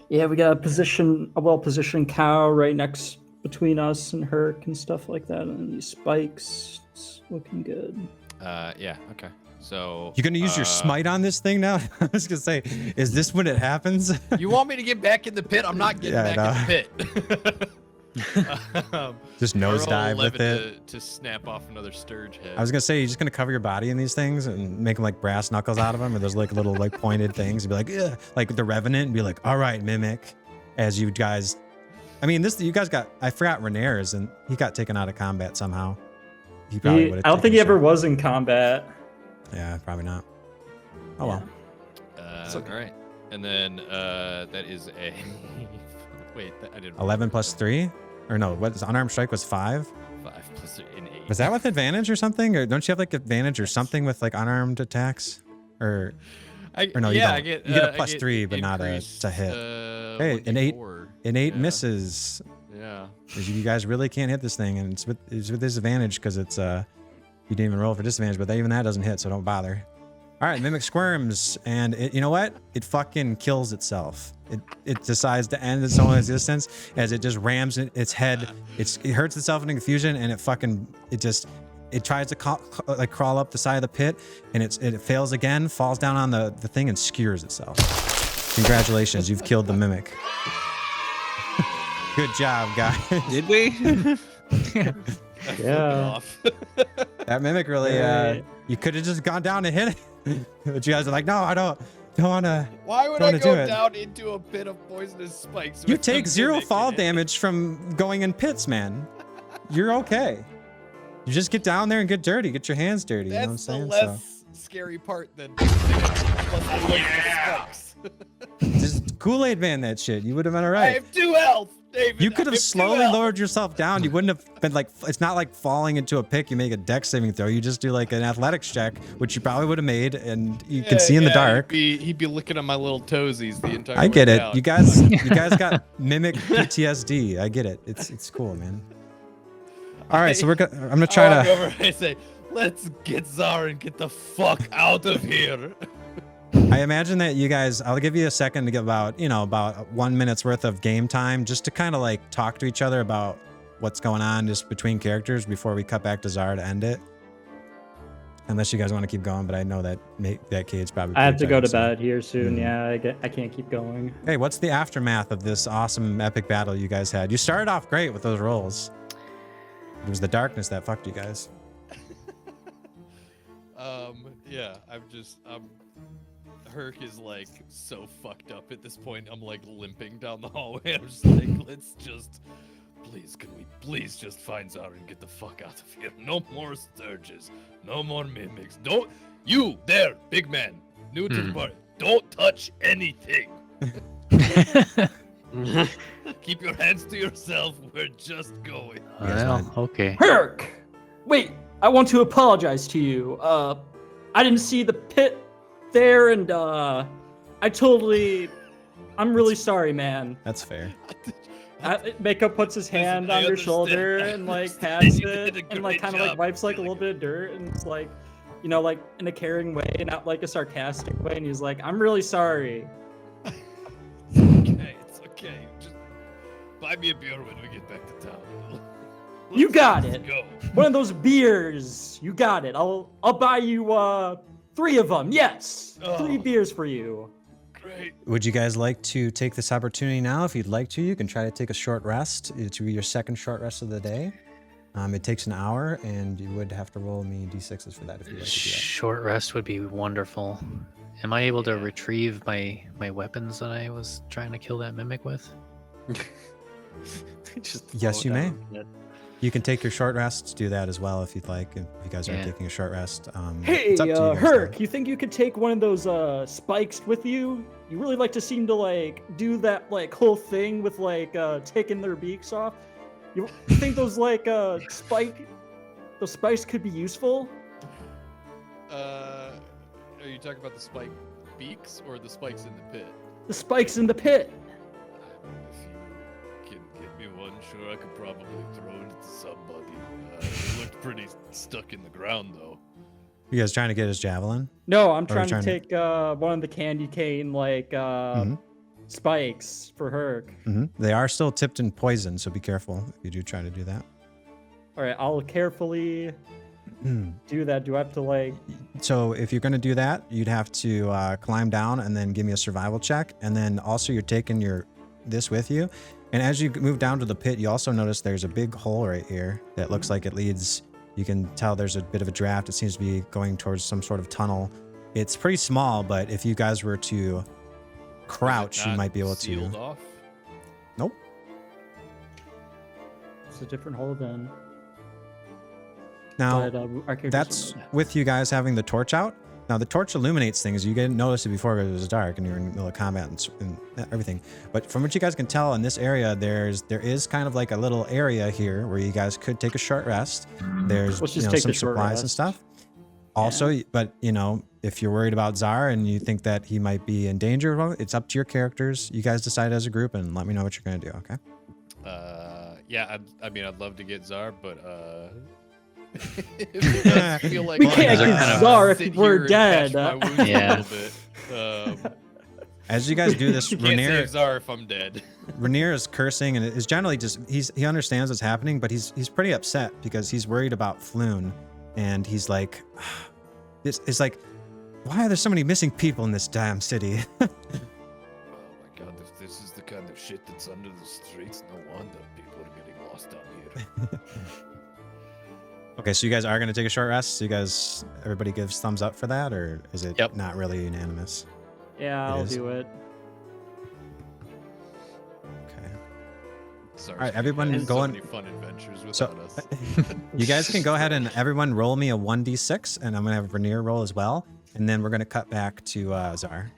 Yeah, we got a well-positioned cow right next between us and Herc and stuff like that, and these spikes. It's looking good. Yeah, okay. So You're gonna use your smite on this thing now? I was gonna say, is this when it happens? You want me to get back in the pit? I'm not getting Yeah, back in the pit. Just I roll nosedive with 11 it. To snap off another Stirge head. I was gonna say, you're just gonna cover your body in these things and make them like brass knuckles out of them, or those like little like pointed things. You'd be like, ugh, like the Revenant, and be like, all right, mimic. As you guys, I mean, you guys got. I forgot Renair's, and he got taken out of combat somehow. He probably would have. I don't think he ever was in combat. Yeah, probably not. Oh well. All right, and then that is a wait. I didn't. 11 plus 3, or no? What is unarmed strike was 5. 5 plus 3 and 8. Was that with advantage or something? Or don't you have like advantage or something with like unarmed attacks? Or no, you don't. you get a plus 3, but not a hit. Hey, an 8. An 8 misses. Yeah. Because you guys really can't hit this thing, and it's with disadvantage because it's you didn't even roll for disadvantage, but even that doesn't hit, so don't bother. All right, Mimic squirms, and you know what? It fucking kills itself. It decides to end its own existence as it just rams its head. It hurts itself in confusion, and it tries to crawl up the side of the pit, and it fails again, falls down on the thing, and skewers itself. Congratulations, you've killed the Mimic. Good job, guys. Did we? Yeah. That Mimic really, you could have just gone down and hit it. But you guys are like, no, I don't want to. Why would I go down into a pit of poisonous spikes? You with take a 0 mimic fall in it? damage from going in pits, man. You're okay. You just get down there and get dirty. Get your hands dirty. That's you know what I'm the saying? less scary part than plus spikes. Just Kool-Aid man that shit. You would have been all I right. have 2 health, David. You could I have two slowly health. lowered yourself down. You wouldn't have been like, it's not like falling into a pit. You make a dex saving throw. You just do like an athletics check, which you probably would have made, and you can see in the dark. He'd be licking on my little toesies the entire way I get it. down. You guys got mimic PTSD. I get it. It's cool, man. All right, so I'm gonna try I walk to. over, I say, let's get Tzar and get the fuck out of here. I imagine that you guys. I'll give you a second to get about 1 minute's worth of game time, just to kind of like talk to each other about what's going on just between characters before we cut back to Tzar to end it. Unless you guys want to keep going, but I know that Cade's probably. I have to pretty go to tired, so- bed here soon. Yeah, I can't keep going. Hey, what's the aftermath of this awesome epic battle you guys had? You started off great with those rolls. It was the darkness that fucked you guys. Yeah, Herc is like so fucked up at this point. I'm like limping down the hallway. I'm just like, please, can we please just find Tzar and get the fuck out of here? No more Stirges, no more mimics. Don't you there, big man, new to the party. Don't touch anything. Keep your hands to yourself. We're just going. Well, okay. Herc! Wait, I want to apologize to you. I didn't see the pit there, and I'm really sorry, man. That's fair. Makeup puts his hand I on your understand. shoulder and like pats You did it a and like great kind of like job. wipes like a little bit of dirt, and it's like, like in a caring way, not like a sarcastic way. And he's like, "I'm really sorry." Okay, it's okay. Just buy me a beer when we get back to town. You got Let's it. Go. One of those beers. You got it. I'll buy you 3 of them. Yes, 3 beers for you. Great. Would you guys like to take this opportunity now? If you'd like to, you can try to take a short rest. It would be your second short rest of the day. It takes an hour, and you would have to roll me d6s for that if you'd like to do that. Short rest would be wonderful. Am I able to retrieve my weapons that I was trying to kill that mimic with? Yes, you may. You can take your short rest. Do that as well if you'd like. If you guys are Yeah. taking a short rest. Hey, it's up to you guys, Herc, though. you think you could take one of those spikes with you? You really like to seem to like do that like whole thing with like taking their beaks off. You think those like those spikes could be useful? Are you talking about the spike beaks or the spikes in the pit? The spikes in the pit. If you can get me one, sure, I could probably throw it to somebody. It looked pretty stuck in the ground, though. You guys trying to get his javelin? No, I'm Or are you trying to trying take one of the candy cane like spikes for Herc. They are still tipped in poison, so be careful if you do try to do that. All right, I'll carefully do that. Do I have to like? So if you're going to do that, you'd have to climb down and then give me a survival check. And then also you're taking this with you. And as you move down to the pit, you also notice there's a big hole right here that looks like it leads. You can tell there's a bit of a draft. It seems to be going towards some sort of tunnel. It's pretty small, but if you guys were to crouch, you might be able Sealed to. off? Nope. It's a different hole then. Now, But, our characters that's don't know. with you guys having the torch out. Now, the torch illuminates things. You didn't notice it before because it was dark and you were in the middle of combat and everything. But from what you guys can tell in this area, there is kind of like a little area here where you guys could take a short rest. There's Let's just take some the short supplies and rest. stuff. Also, but if you're worried about Tzar and you think that he might be in danger, well, it's up to your characters. You guys decide as a group and let me know what you're gonna do. Okay. Yeah, I'd love to get Tzar, but it does feel like We I can't gotta get Tzar if sit we're here and dead. patch my wounds Yeah. a little bit. As you guys do this, You can't Rainier save Tzar if I'm dead. Rainier is cursing and is generally just he understands what's happening, but he's pretty upset because he's worried about Floon, and he's like, it's like, why are there so many missing people in this damn city? Oh my god, if this is the kind of shit that's under the streets, no wonder people are getting lost down here. Okay, so you guys are gonna take a short rest. So everybody gives thumbs up for that, or is it Yep. not really unanimous? Yeah, I'll is. do it. Okay. Sorry, All right, everyone so go on- many fun adventures So without us. you guys can go ahead and everyone roll me a 1d6, and I'm gonna have Rainier roll as well, and then we're gonna cut back to Tzar.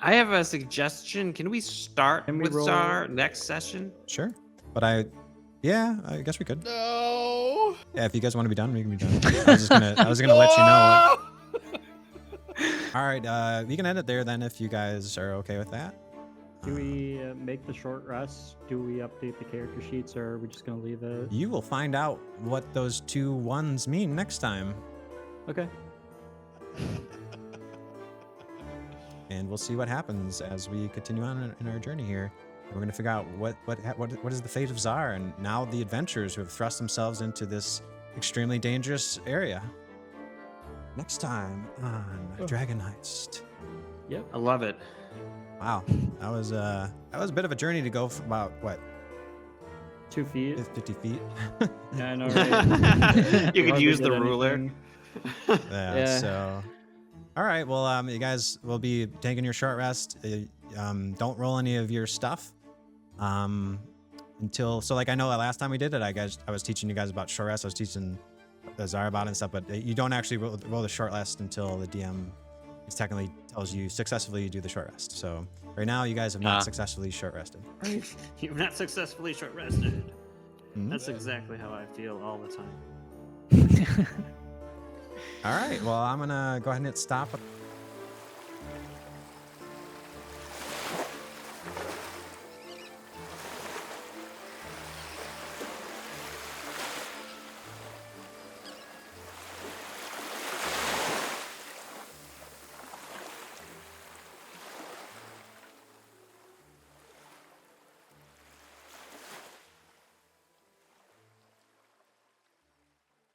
I have a suggestion. Can we start Can we with roll- Tzar next session? Sure, but I guess we could. No. Yeah, if you guys want to be done, we can be done. I was gonna let you know. All right, we can end it there then if you guys are okay with that. Do we make the short rest? Do we update the character sheets, or are we just gonna leave it? You will find out what those 2 1s mean next time, Okay. and we'll see what happens as we continue on in our journey here. And we're gonna figure out what is the fate of Tzar, and now the adventurers who have thrust themselves into this extremely dangerous area. Next time on Dragon Heist. Yep. I love it. Wow, that was a bit of a journey to go for about 2 feet. 50 feet. Yeah, I know, right? You could Hardly use the did ruler. anything. Yeah, Yeah. so all right, well, you guys will be taking your short rest. Don't roll any of your stuff until I know last time we did it, I was teaching you guys about short rest. I was teaching Tzar about it and stuff, but you don't actually roll the short rest until the DM technically tells you successfully do the short rest. So right now you guys have not successfully short rested. You've not successfully short rested. Mhm. That's exactly how I feel all the time. All right, well, I'm gonna go ahead and hit stop